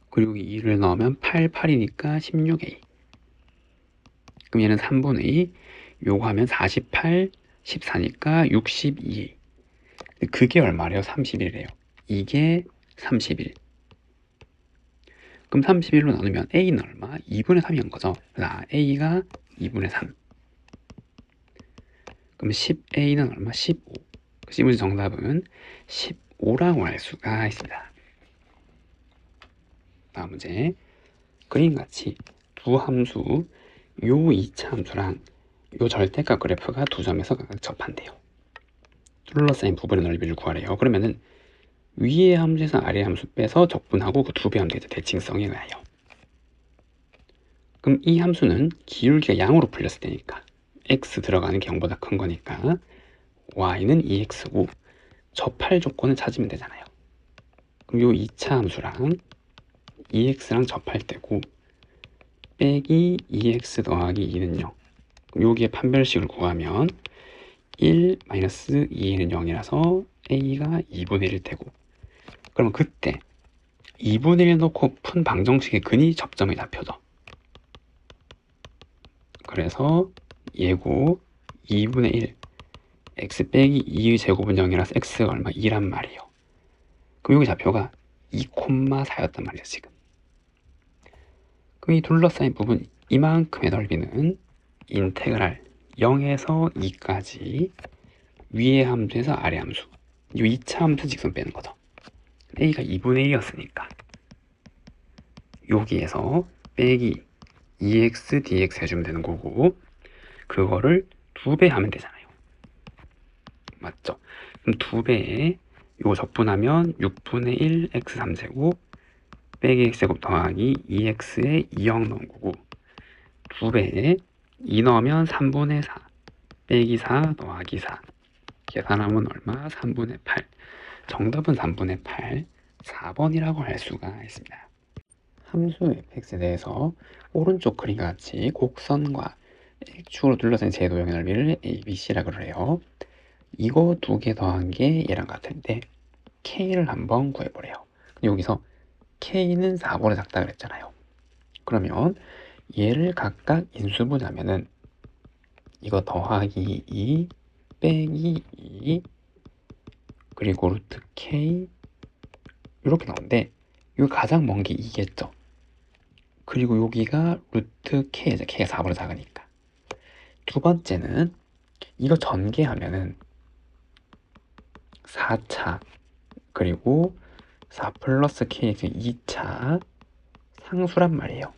그리고 2를 넣으면 8, 8이니까 16a. 그럼 얘는 3분의 요거 하면 48, 14니까 62a. 그게 얼마래요? 31이래요. 이게 31. 그럼 31로 나누면 a는 얼마? 2분의 3인 거죠. a가 2분의 3. 그럼 10a는 얼마? 15. 이 문제 정답은 15라고 할 수가 있습니다. 다음 문제. 그림같이 두 함수, 요 2차 함수랑 요 절대값 그래프가 두 점에서 각각 접한대요. 둘러싸인 부분의 넓이를 구하래요. 그러면은 위의 함수에서 아래 함수 빼서 적분하고 그 두 배 하면 되죠. 대칭성에 의하여. 그럼 이 함수는 기울기가 양으로 풀렸을 때니까 x 들어가는 게 0보다 큰 거니까 y는 2x고 접할 조건을 찾으면 되잖아요. 그럼 요 2차 함수랑 2x랑 접할 때고 빼기 2x 더하기 2는 0. 그럼 여기에 판별식을 구하면 1 마이너스 2는 0이라서 a가 2분의 1일 테고, 그러면 그때 2분의 1 놓고 푼 방정식의 근이 접점에 잡혀져. 그래서 얘고 2분의 1 x 빼기 2의 제곱은 0이라서 x가 얼마? 2란 말이에요. 그럼 여기 좌표가 2,4였단 말이에요 지금. 그럼 이 둘러싸인 부분 이만큼의 넓이는 인테그랄 0에서 2까지 위의 함수에서 아래 함수, 이 2차 함수 직선 빼는 거죠. a가 2분의 1이었으니까 여기에서 빼기 2x dx 해주면 되는 거고, 그거를 2배 하면 되잖아요. 맞죠? 그럼 2배에 이거 적분하면 6분의 1 x 3제곱 빼기 x제곱 더하기 2x에 2영 넣은 거고, 2배에 2 넣으면 3분의 4 빼기 4 더하기 4, 계산하면 얼마? 3분의 8. 정답은 3분의 8, 4번이라고 할 수가 있습니다. 함수 fx에 대해서 오른쪽 그림과 같이 곡선과 X축으로 둘러싼 제도형의 넓이를 ABC라고 그래요. 이거 두 개 더한 게 얘랑 같은데 K를 한번 구해보래요. 여기서 K는 4보다 작다 그랬잖아요. 그러면 얘를 각각 인수분하면은 이거 더하기 2 빼기 2 그리고 루트 K 이렇게 나오는데 여기 가장 먼 게 2겠죠. 그리고 여기가 루트 K죠. K가 4보다 작으니까. 두 번째는 이거 전개하면은 4차 그리고 4 플러스 kx 2차 상수란 말이에요.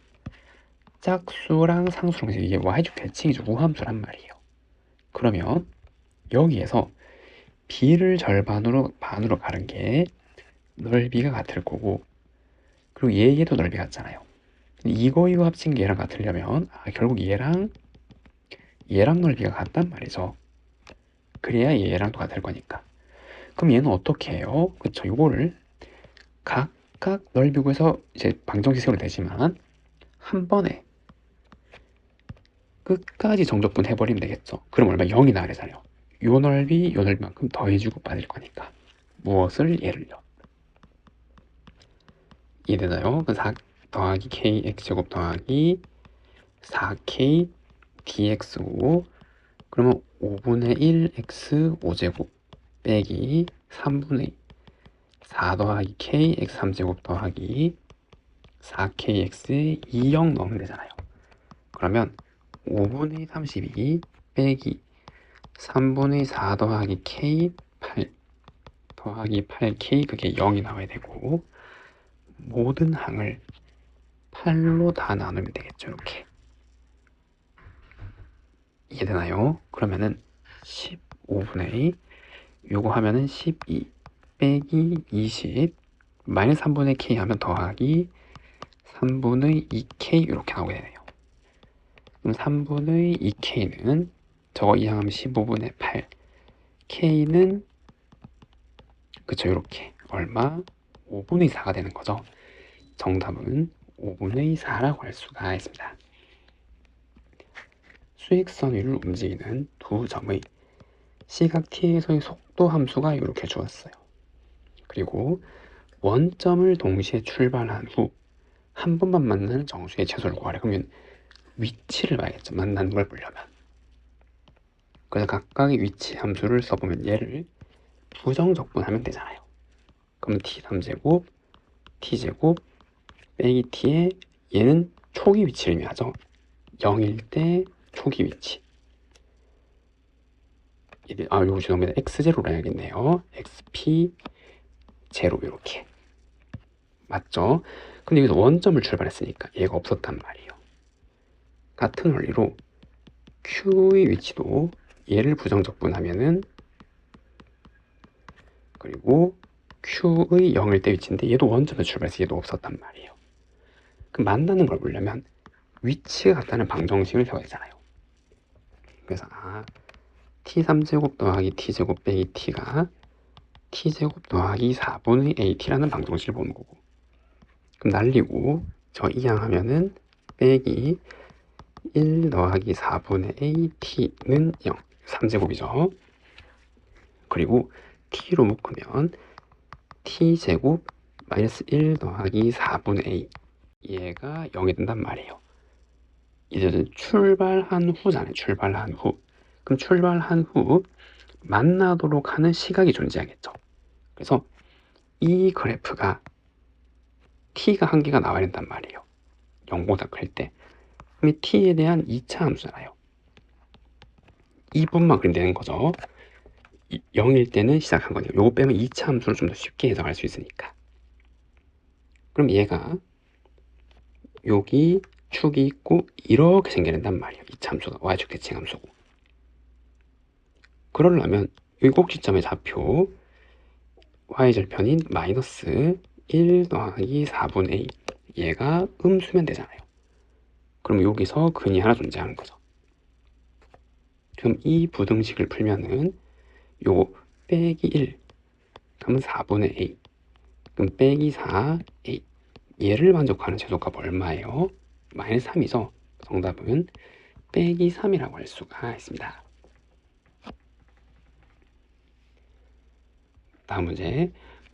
짝수랑 상수랑 이게 y축 대칭이죠. 우함수란 말이에요. 그러면 여기에서 b를 절반으로 반으로 가른 게 넓이가 같을 거고, 그리고 얘도 넓이 같잖아요. 이거 합친 게 얘랑 같으려면 결국 얘랑 넓이가 같단 말이죠. 그래야 얘랑 똑같을 거니까. 그럼 얘는 어떻게 해요? 그쵸? 이거를 각각 넓이 구해서 이제 방정식 세우면 되지만 한 번에 끝까지 정적분 해버리면 되겠죠. 그럼 얼마? 0이 나가잖아요. 요 넓이만큼 더해주고 빠질 거니까. 무엇을? 얘를요. 이해되나요? 4 더하기 k x제곱 더하기 4k dx고, 그러면 5분의 1 x 5제곱 빼기 3분의 4 더하기 k x 3제곱 더하기 4kx에 2영 넣으면 되잖아요. 그러면 5분의 32 빼기 3분의 4 더하기 k 8 더하기 8k 그게 0이 나와야 되고, 모든 항을 8로 다 나누면 되겠죠. 이렇게. 이해되나요? 그러면은 15분의 요거 하면은 12 빼기 20 마이너스 3분의 k 하면 더하기 3분의 2k 이렇게 나오게 되네요. 그럼 3분의 2k는 저거 이항하면 15분의 8 k는 그쵸 이렇게 얼마? 5분의 4가 되는 거죠. 정답은 5분의 4라고 할 수가 있습니다. 수익선 위를 움직이는 두 점의 시각 t에서의 속도 함수가 이렇게 주었어요. 그리고 원점을 동시에 출발한 후 한 번만 만나는 정수의 최소를 구하래. 그러면 위치를 봐야겠죠. 만나는 걸 보려면. 그래서 각각의 위치 함수를 써보면 얘를 부정적분하면 되잖아요. 그럼 t3제곱 t제곱 빼기 t에 얘는 초기 위치를 의미하죠. 0일 때 초기 위치. 요거 죄송합니다. x0로 해야겠네요. xp 0 이렇게. 맞죠? 근데 여기서 원점을 출발했으니까 얘가 없었단 말이에요. 같은 원리로 q의 위치도 얘를 부정적분하면은 그리고 q의 0일 때 위치인데 얘도 원점에서 출발해서 얘도 없었단 말이에요. 그럼 만나는 걸 보려면 위치가 같다는 방정식을 세워야 되잖아요. 그래서 t3제곱 더하기 t제곱 빼기 t가 t제곱 더하기 4분의 at라는 방정식을 보는 거고, 그럼 날리고 저 이항하면은 빼기 1 더하기 4분의 at는 0 3제곱이죠. 그리고 t로 묶으면 t제곱 마이너스 1 더하기 4분의 a 얘가 0이 된단 말이에요. 이제 출발한 후잖아요. 출발한 후. 그럼 출발한 후 만나도록 하는 시각이 존재하겠죠. 그래서 이 그래프가 t가 한 개가 나와야 된단 말이에요. 0보다 클 때. 그럼 t에 대한 2차 함수잖아요. 2분만 그리면 되는 거죠. 0일 때는 시작한 거니까 요거 빼면 2차 함수를 좀 더 쉽게 해석할 수 있으니까. 그럼 얘가 여기 축이 있고 이렇게 생겨낸단 말이에요. 2차 함수가 y축 대칭 함수고. 그러려면 여기 꼭지점의 좌표 y절편인 마이너스 1 더하기 4분의 a 얘가 음수면 되잖아요. 그럼 여기서 근이 하나 존재하는 거죠. 그럼 이 부등식을 풀면은 요거 빼기 1 그러면 4분의 a 그럼 빼기 4a 얘를 만족하는 최소값 얼마예요? 마이너스 3이죠. 정답은 빼기 3이라고 할 수가 있습니다. 다음 문제.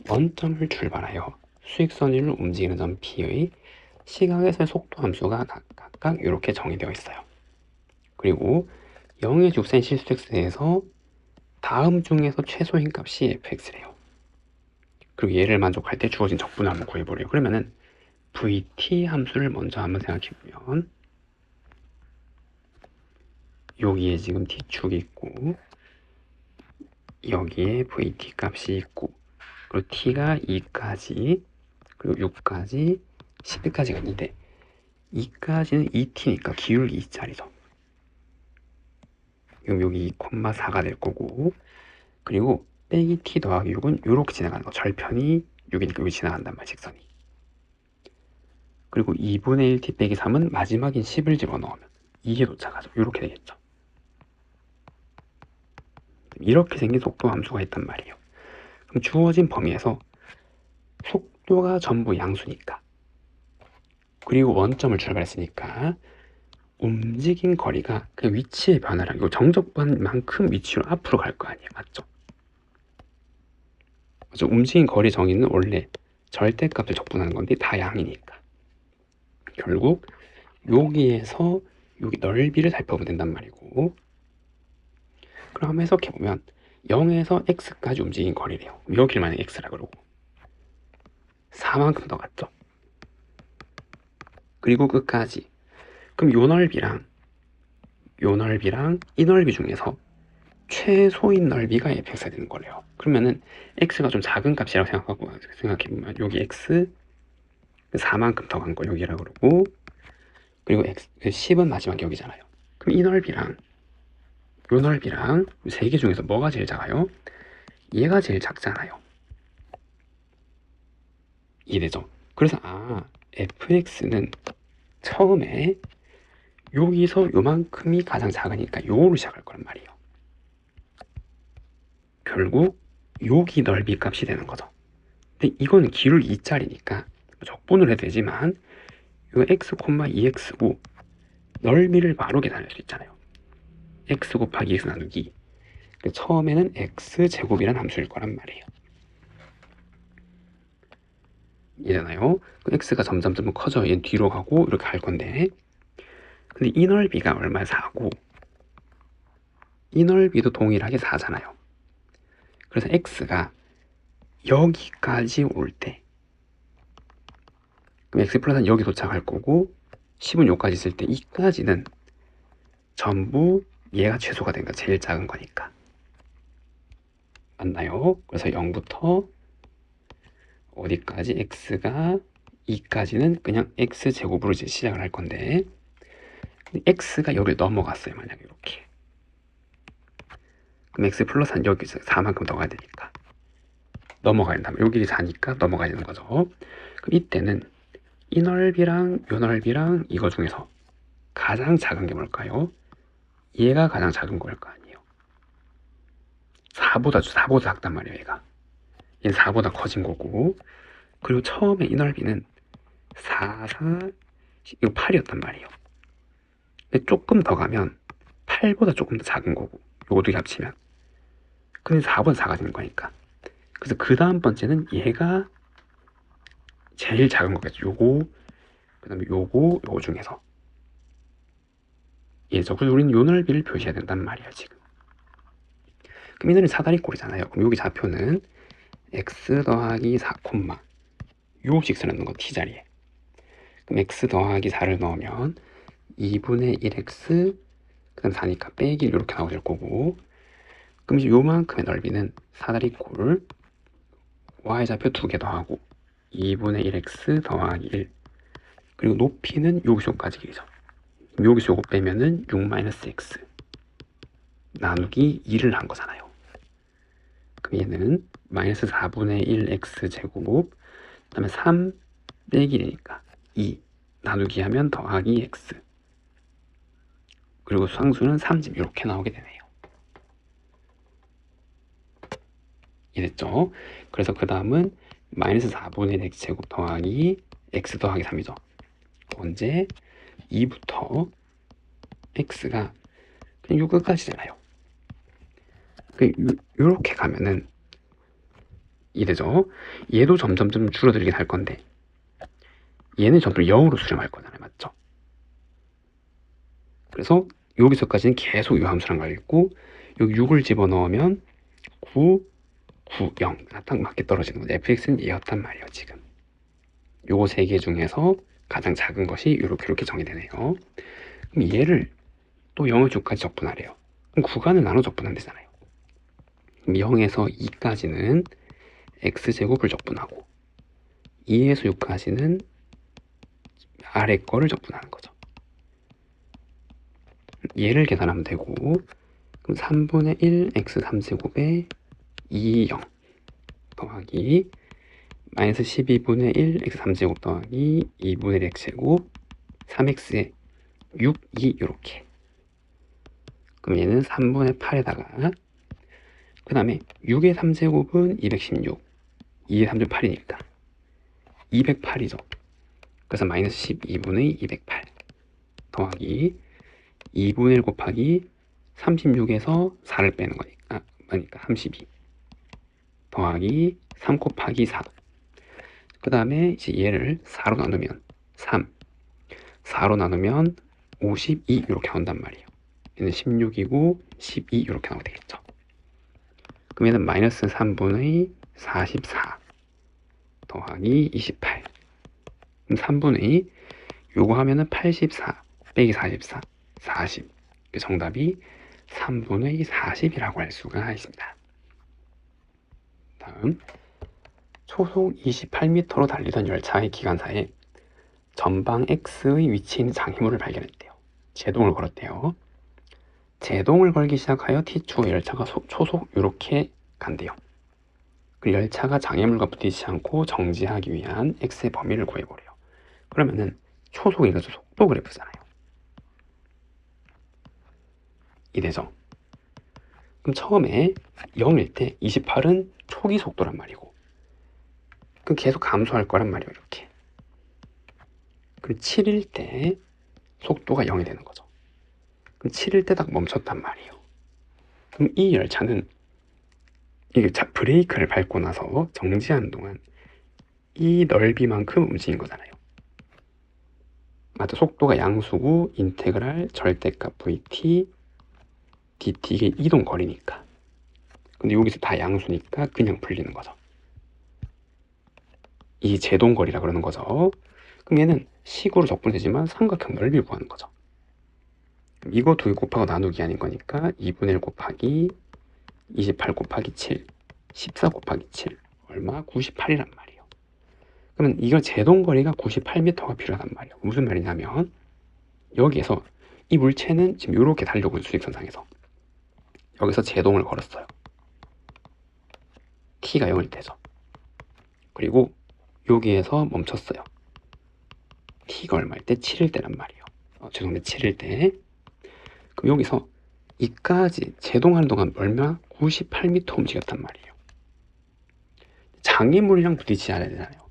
원점을 출발하여 수익선 위를 움직이는 점 P의 시각에서의 속도 함수가 각각 이렇게 정의되어 있어요. 그리고 0의 죽센 실수 x에서 다음 중에서 최소인 값이 fx래요. 그리고 얘를 만족할 때 주어진 적분을 한번 구해보래요. 그러면은 vt 함수를 먼저 한번 생각해보면 여기에 지금 t축이 있고 여기에 vt 값이 있고 그리고 t가 2까지 그리고 6까지 11까지가 있는데 2까지는 2t니까 기울기 2짜리죠. 그럼 여기 2,4가 될 거고 그리고 빼기 t 더하기 6은 이렇게 지나가는 거. 절편이 6이니까 여기 지나간단 말이야, 직선이. 그리고 2분의 1t 빼기 3은 마지막인 10을 집어넣으면 2에 도착하죠. 이렇게 되겠죠. 이렇게 생긴 속도 함수가 있단 말이에요. 그럼 주어진 범위에서 속도가 전부 양수니까 그리고 원점을 출발했으니까 움직인 거리가 그 위치의 변화랑 이 정적반만큼 위치로 앞으로 갈 거 아니에요. 맞죠? 맞죠? 움직인 거리 정의는 원래 절대값을 적분하는 건데 다 양이니까 결국 여기에서 여기 넓이를 살펴보면 된단 말이고, 그럼 해석해보면 0에서 x까지 움직인 거리래요. 여기를 만약 x라 그러고 4만큼 더 갔죠. 그리고 끝까지. 그럼 요 넓이랑 이 넓이 중에서 최소인 넓이가 fx가 되는 거래요. 그러면은 x가 좀 작은 값이라고 생각해보면 여기 x 4만큼 더 간 거 여기라 그러고 그리고 x 10은 마지막 여기잖아요. 그럼 이 넓이랑 요 넓이랑 이 세 개 중에서 뭐가 제일 작아요? 얘가 제일 작잖아요. 이해되죠? 그래서 fx는 처음에 여기서 요만큼이 가장 작으니까 요거로 시작할 거란 말이에요. 결국 여기 넓이 값이 되는 거죠. 근데 이거는 기울 2짜리니까 적분을 해도 되지만 요 x, 2x고 넓이를 바로 계산할 수 있잖아요. x 곱하기 x 나누기. 처음에는 x제곱이란 함수일 거란 말이에요. 이해되나요? x가 점점 커져 얘 뒤로 가고 이렇게 갈 건데, 근데 이 넓이가 얼마 4고 이 넓이도 동일하게 4잖아요. 그래서 x가 여기까지 올 때, 그럼 x 플러스는 여기 도착할 거고 10은 여기까지 있을 때 이까지는 전부 얘가 최소가 된 거, 제일 작은 거니까. 맞나요? 그래서 0부터 어디까지 x가 2까지는 그냥 x제곱으로 이제 시작을 할 건데, x가 여기를 넘어갔어요. 만약에 이렇게. 그럼 x 플러스 한 여기서 4만큼 더 가야 되니까 넘어가야 된다면 여기 4니까 넘어가야 되는 거죠. 그럼 이때는 이 넓이랑 이 넓이랑 이거 중에서 가장 작은 게 뭘까요? 얘가 가장 작은 거일 거 아니에요. 4보다 작단 말이에요. 얘가. 얘는 4보다 커진 거고, 그리고 처음에 이 넓이는 4, 4, 이거 8이었단 말이에요. 근데 조금 더 가면 8보다 조금 더 작은 거고, 요거 두 개 합치면 근데 4보다 작아지는 거니까. 그래서 그 다음 번째는 얘가 제일 작은 거겠죠. 요거, 그 다음에 요거 중에서. 그래서 우리는 요 넓이를 표시해야 된단 말이야 지금. 그럼 이 넓이 사다리꼴이잖아요. 그럼 여기 좌표는 x 더하기 4, 요식 쓰는 거 t자리에. 그럼 x 더하기 4를 넣으면 2분의 1x, 그 다음 4니까 빼기 이렇게 나오실 거고, 그럼 이제 요만큼의 넓이는 사다리꼴 y좌표 2개 더하고 2분의 1x 더하기 1, 그리고 높이는 여기서 여기까지 길이죠. 여기서 요거 빼면은 6-x 나누기 2를 한 거잖아요. 그럼 얘는 마이너스 4분의 1x 제곱, 그 다음에 3 빼기 1이니까 2 나누기 하면 더하기 x, 그리고 상수는 30 이렇게 나오게 되네요. 이해됐죠? 그래서 그 다음은 마이너스 4분의 1 x 제곱 더하기 x 더하기 3이죠. 언제? 2부터 x가 그냥 요 끝까지잖아요. 요렇게 가면은 이해되죠? 얘도 점점 줄어들긴 할 건데 얘는 점점 0으로 수렴할 거잖아요. 맞죠? 그래서 여기서까지는 계속 이 함수랑 가있고, 여기 6을 집어넣으면 9, 9, 0 딱 맞게 떨어지는 거죠. fx는 얘였단 말이에요. 지금 요거 세 개 중에서 가장 작은 것이 이렇게 정의되네요. 그럼 얘를 또 0을 6까지 적분하래요. 그럼 구간을 나눠 적분하면 되잖아요. 그럼 0에서 2까지는 x제곱을 적분하고 2에서 6까지는 아래 거를 적분하는 거죠. 얘를 계산하면 되고, 그럼 3분의 1 x 3제곱에 2, 0 더하기 마이너스 12분의 1 x 3제곱 더하기 2분의 1 x제곱 3x에 6, 2 이렇게. 그럼 얘는 3분의 8에다가 그 다음에 6의 3제곱은 216, 2의 3제곱 8이니까 208이죠. 그래서 마이너스 12분의 208 더하기 2분의 1 곱하기 36에서 4를 빼는 거니까 32 더하기 3 곱하기 4. 그 다음에 이제 얘를 4로 나누면 3, 4로 나누면 52 이렇게 나온단 말이에요. 얘는 16이고 12 이렇게 나오게 되겠죠. 그럼 얘는 마이너스 3분의 44 더하기 28. 그럼 3분의 요거 하면은 84 빼기 44, 40. 그 정답이 3분의 40이라고 할 수가 있습니다. 다음, 초속 28m로 달리던 열차의 기관사에 전방 X의 위치에 있는 장애물을 발견했대요. 제동을 걸었대요. 제동을 걸기 시작하여 T2 열차가 초속 이렇게 간대요. 그 열차가 장애물과 부딪히지 않고 정지하기 위한 x의 범위를 구해보래요. 그러면은 초속이라서 속도 그래프잖아요. 이래죠. 그럼 처음에 0일 때 28은 초기 속도란 말이고, 그럼 계속 감소할 거란 말이에요. 이렇게. 그럼 7일 때 속도가 0이 되는 거죠. 그럼 7일 때 딱 멈췄단 말이에요. 그럼 이 열차는 이게 브레이크를 밟고 나서 정지하는 동안 이 넓이만큼 움직인 거잖아요. 맞아, 속도가 양수고 인테그랄 절대값 vt dt 이게 이동 거리니까. 근데 여기서 다 양수니까 그냥 풀리는 거죠. 이 제동 거리라 그러는 거죠. 그럼 얘는 식으로 적분되지만 삼각형 넓이를 구하는 거죠. 이거 2개 곱하고 나누기 아닌 거니까 2분의 1 곱하기 28 곱하기 7 14 곱하기 7 얼마? 98이란 말이에요. 그러면 이걸 제동거리가 98m가 필요하단 말이에요. 무슨 말이냐면 여기에서 이 물체는 지금 이렇게 달려고 있는 수직선상에서 여기서 제동을 걸었어요. t가 0일 때죠. 그리고 여기에서 멈췄어요. t가 얼마일 때? 7일 때란 말이에요. 죄송합니다. 7일 때. 그럼 여기서 이까지 제동하는 동안 얼마? 98m 움직였단 말이에요. 장애물이랑 부딪히지 않아야 되잖아요.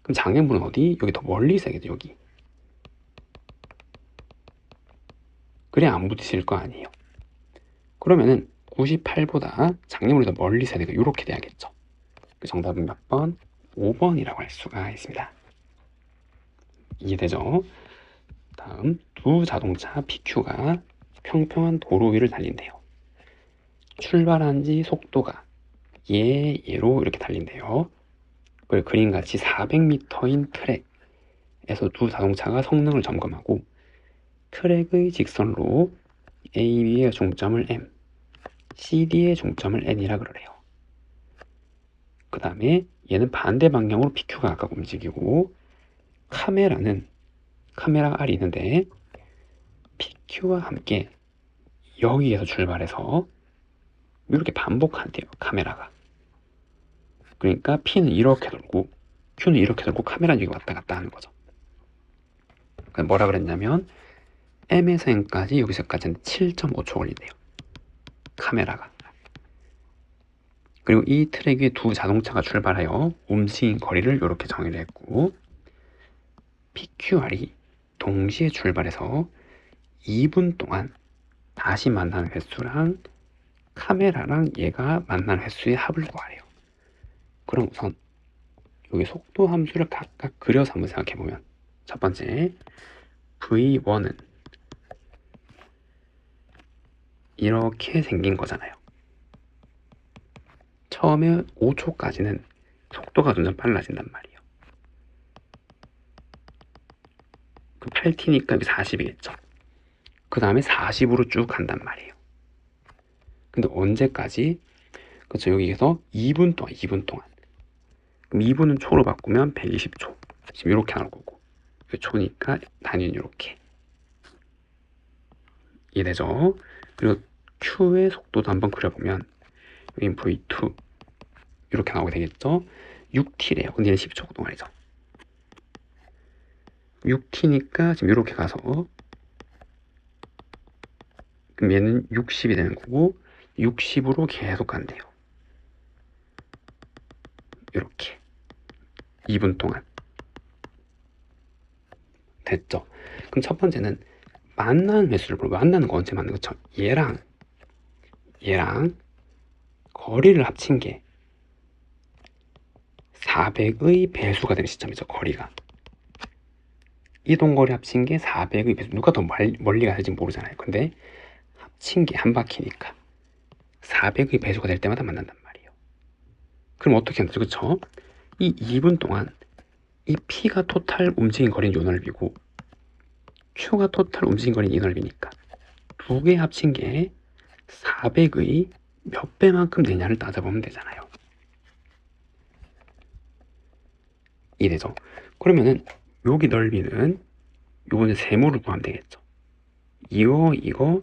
그럼 장애물은 어디? 여기 더 멀리 있어야겠죠. 여기. 그래야 안 부딪힐 거 아니에요. 그러면은 98보다 장애물이 더 멀리 있어야 되니까 이렇게 돼야겠죠. 그 정답은 몇 번? 5번이라고 할 수가 있습니다. 이해되죠? 다음, 두 자동차 PQ가 평평한 도로 위를 달린대요. 출발한 지 속도가 얘로 이렇게 달린대요. 그리고 그림같이 400m인 트랙에서 두 자동차가 성능을 점검하고 트랙의 직선로 AB의 중점을 M, CD의 중점을 N이라 그러래요. 그 다음에 얘는 반대 방향으로 PQ가 각각 움직이고 카메라가 R이 있는데 PQ와 함께 여기에서 출발해서 이렇게 반복한대요. 카메라가. 그러니까 P는 이렇게 돌고 Q는 이렇게 돌고 카메라는 여기 왔다 갔다 하는 거죠. 뭐라 그랬냐면 M에서 N까지 여기서까지는 7.5초 걸린대요. 카메라가. 그리고 이 트랙 위에 두 자동차가 출발하여 움직인 거리를 이렇게 정의를 했고 PQR이 동시에 출발해서 2분 동안 다시 만나는 횟수랑 카메라랑 얘가 만나는 횟수의 합을 구하래요. 그럼 우선 여기 속도 함수를 각각 그려서 한번 생각해보면 첫 번째 V1은 이렇게 생긴 거잖아요. 처음에 5초까지는 속도가 점점 빨라진단 말이에요. 그 8t니까 여기 40이겠죠. 그 다음에 40으로 쭉 간단 말이에요. 근데 언제까지? 그렇죠. 여기에서 2분 동안. 그럼 2분은 초로 바꾸면 120초. 지금 이렇게 나올 거고. 초니까 단위는 이렇게. 이해되죠? 그리고 Q의 속도도 한번 그려보면 여기 V2 이렇게 나오게 되겠죠? 6t래요. 근데 얘는 10초 동안이죠. 6t니까 지금 이렇게 가서 그럼 얘는 60이 되는 거고 60으로 계속 간대요. 이렇게 2분 동안 됐죠? 그럼 첫 번째는 만나는 횟수를 보고 만나는 거 언제 만나는 거죠? 얘랑 거리를 합친 게 400의 배수가 되는 시점이죠. 거리가 이동거리 합친 게 400의 배수. 누가 더 멀리 가실지 모르잖아요. 근데 합친 게 한 바퀴니까 400의 배수가 될 때마다 만난단 말이에요. 그럼 어떻게 하면 되죠? 그쵸? 이 2분 동안 이 P가 토탈 움직인 거리는 요 넓이고 Q가 토탈 움직인 거리는 이 넓이니까 두 개 합친 게 400의 몇 배만큼 되냐를 따져보면 되잖아요. 이래죠. 그러면은 여기 넓이는 요거는 세모를 구하면 되겠죠. 이거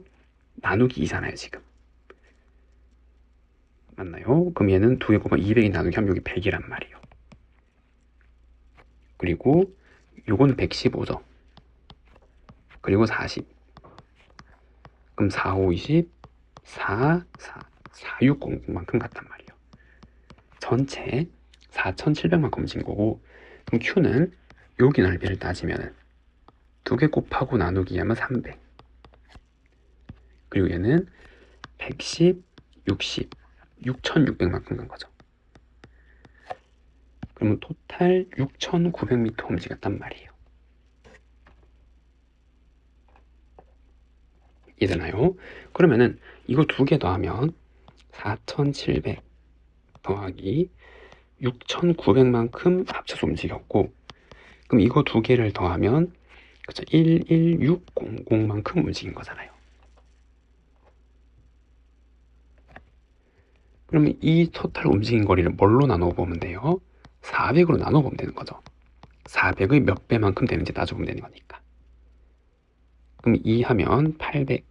나누기 2잖아요, 지금. 맞나요? 그럼 얘는 2개 곱하기 200이 나누기 하면 여기 100이란 말이에요. 그리고 요거는 115죠. 그리고 40. 그럼 4, 5, 20, 4, 4, 4600만큼 같단 말이에요. 전체 4700만큼 움직인 거고, 그럼 Q는 여기 넓이를 따지면 2개 곱하고 나누기 하면 300. 그리고 얘는 110, 60, 6600만큼 간 거죠. 그러면 토탈 6900m 움직였단 말이에요. 이해되나요? 그러면은 이거 2개 더하면 4700 더하기 6900만큼 합쳐서 움직였고, 그럼 이거 2개를 더하면 그쵸, 11600만큼 움직인 거잖아요. 그러면 이 토탈 움직인 거리를 뭘로 나눠보면 돼요? 400으로 나눠보면 되는 거죠. 400의 몇 배만큼 되는지 따져보면 되는 거니까. 그럼 2 하면 800.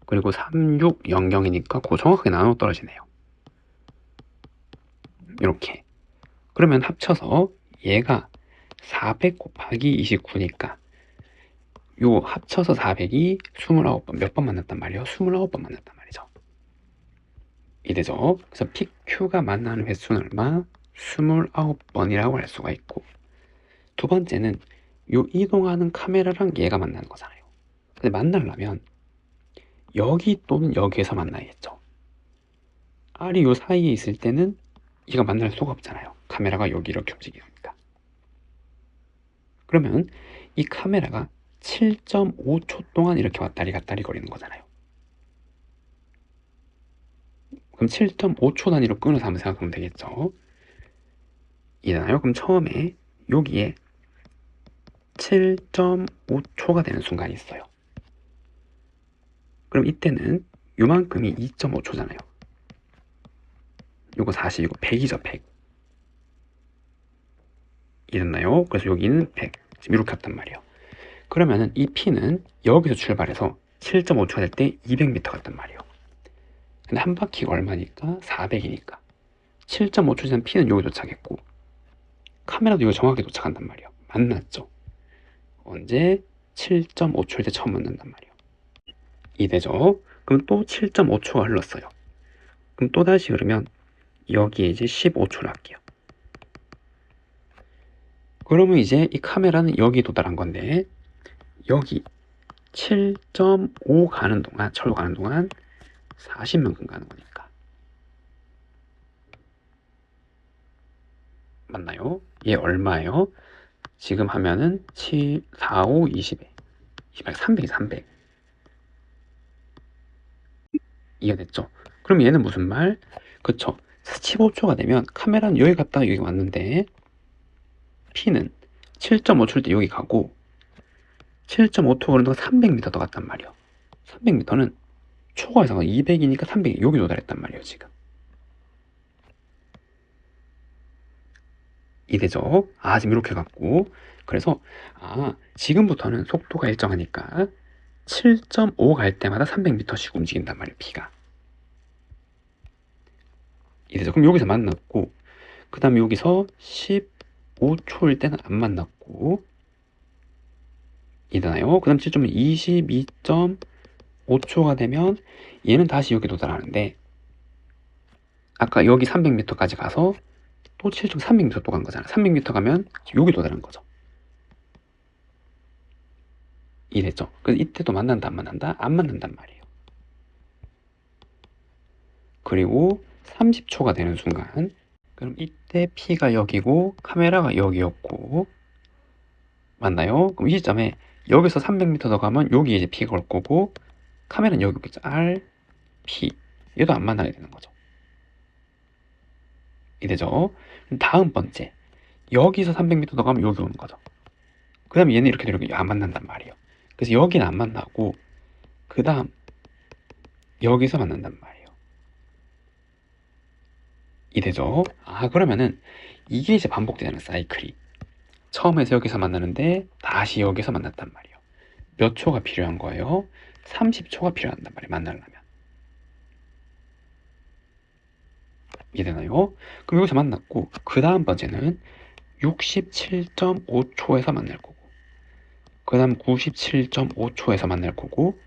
그리고 3600이니까 그 정확하게 나눠 떨어지네요. 이렇게. 그러면 합쳐서 얘가 400 곱하기 29니까 요 합쳐서 400이 29번, 몇 번 만났단 말이에요? 29번 만났단 말이죠. 이되죠? 그래서 PQ가 만나는 횟수는 얼마? 29번이라고 할 수가 있고, 두 번째는 요 이동하는 카메라랑 얘가 만나는 거잖아요. 근데 만나려면 여기 또는 여기에서 만나야겠죠. R이 요 사이에 있을 때는 얘가 만날 수가 없잖아요. 카메라가 여기 이렇게 움직이니까. 그러면 이 카메라가 7.5초 동안 이렇게 왔다리 갔다리 거리는 거잖아요. 그럼 7.5초 단위로 끊어서 한번 생각하면 되겠죠. 이해나요? 그럼 처음에 여기에 7.5초가 되는 순간이 있어요. 그럼 이때는 요만큼이 2.5초잖아요. 요거 40, 이거 100이죠, 100. 이해됐나요? 그래서 여기는 100. 지금 이렇게 갔단 말이에요. 그러면은 이 P는 여기서 출발해서 7.5초가 될 때 200m 갔단 말이에요. 근데 한 바퀴가 얼마니까? 400이니까. 7.5초 지난 P는 여기 도착했고, 카메라도 여기 정확히 도착한단 말이에요. 만났죠? 언제? 7.5초일 때 처음 만난단 말이에요. 이해되죠? 그럼 또 7.5초가 흘렀어요. 그럼 또 다시 그러면 여기에 이제 15초를 할게요. 그러면 이제 이 카메라는 여기 도달한 건데, 여기 7.5 가는 동안, 철로 가는 동안 40만큼 가는 거니까. 맞나요? 얘 얼마예요? 지금 하면은 7, 4, 5, 20에 300이 300. 이해됐죠? 그럼 얘는 무슨 말? 그쵸? 15초가 되면 카메라는 여기 갔다가 여기 왔는데 P는 7.5초일 때 여기 가고 7.5초 걸은 동안 300m 더 갔단 말이에요. 300m는 초과해서 200이니까 300이 여기 도달했단 말이에요, 지금. 이해되죠? 지금 이렇게 갔고, 그래서 지금부터는 속도가 일정하니까 7.5 갈 때마다 300m씩 움직인단 말이에요, P가. 이래서 그럼 여기서 만났고, 그 다음에 여기서 15초일 때는 안 만났고, 이해되나요? 그 다음 22.5초가 되면 얘는 다시 여기 도달하는데, 아까 여기 300m까지 가서 또 7.300m 또 간 거잖아. 300m 가면 여기 도달한 거죠. 이랬죠. 그래서 이때도 만난다, 안 만난다? 안 만난단 말이에요. 그리고 30초가 되는 순간, 그럼 이때 P가 여기고 카메라가 여기였고, 맞나요? 그럼 이 시점에 여기서 300m 더 가면 여기 이제 P가 올 거고, 카메라는 여기 있겠죠. R, P. 얘도 안 만나게 되는 거죠. 이되죠? 다음 번째, 여기서 300m 더 가면 여기 오는 거죠. 그 다음에 얘는 이렇게 이렇게 안 만난단 말이에요. 그래서 여기는 안 만나고, 그 다음 여기서 만난단 말이에요. 이되죠? 그러면은 이게 이제 반복되는 사이클이 처음에서 여기서 만나는데 다시 여기서 만났단 말이에요. 몇 초가 필요한 거예요? 30초가 필요한단 말이에요. 만나려면. 이해되나요? 그럼 여기서 만났고 그 다음 번째는 67.5초에서 만날 거고 그 다음 97.5초에서 만날 거고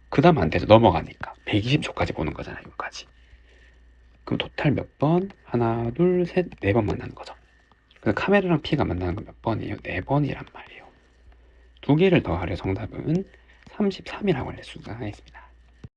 그 다음 안 돼서 넘어가니까 120초까지 보는 거잖아요. 여기까지. 그럼 토탈 몇 번? 하나, 둘, 셋, 네 번 만나는 거죠. 그래서 카메라랑 피가 만나는 건 몇 번이에요? 네 번이란 말이에요. 두 개를 더하려 정답은 33이라고 할 수가 있습니다.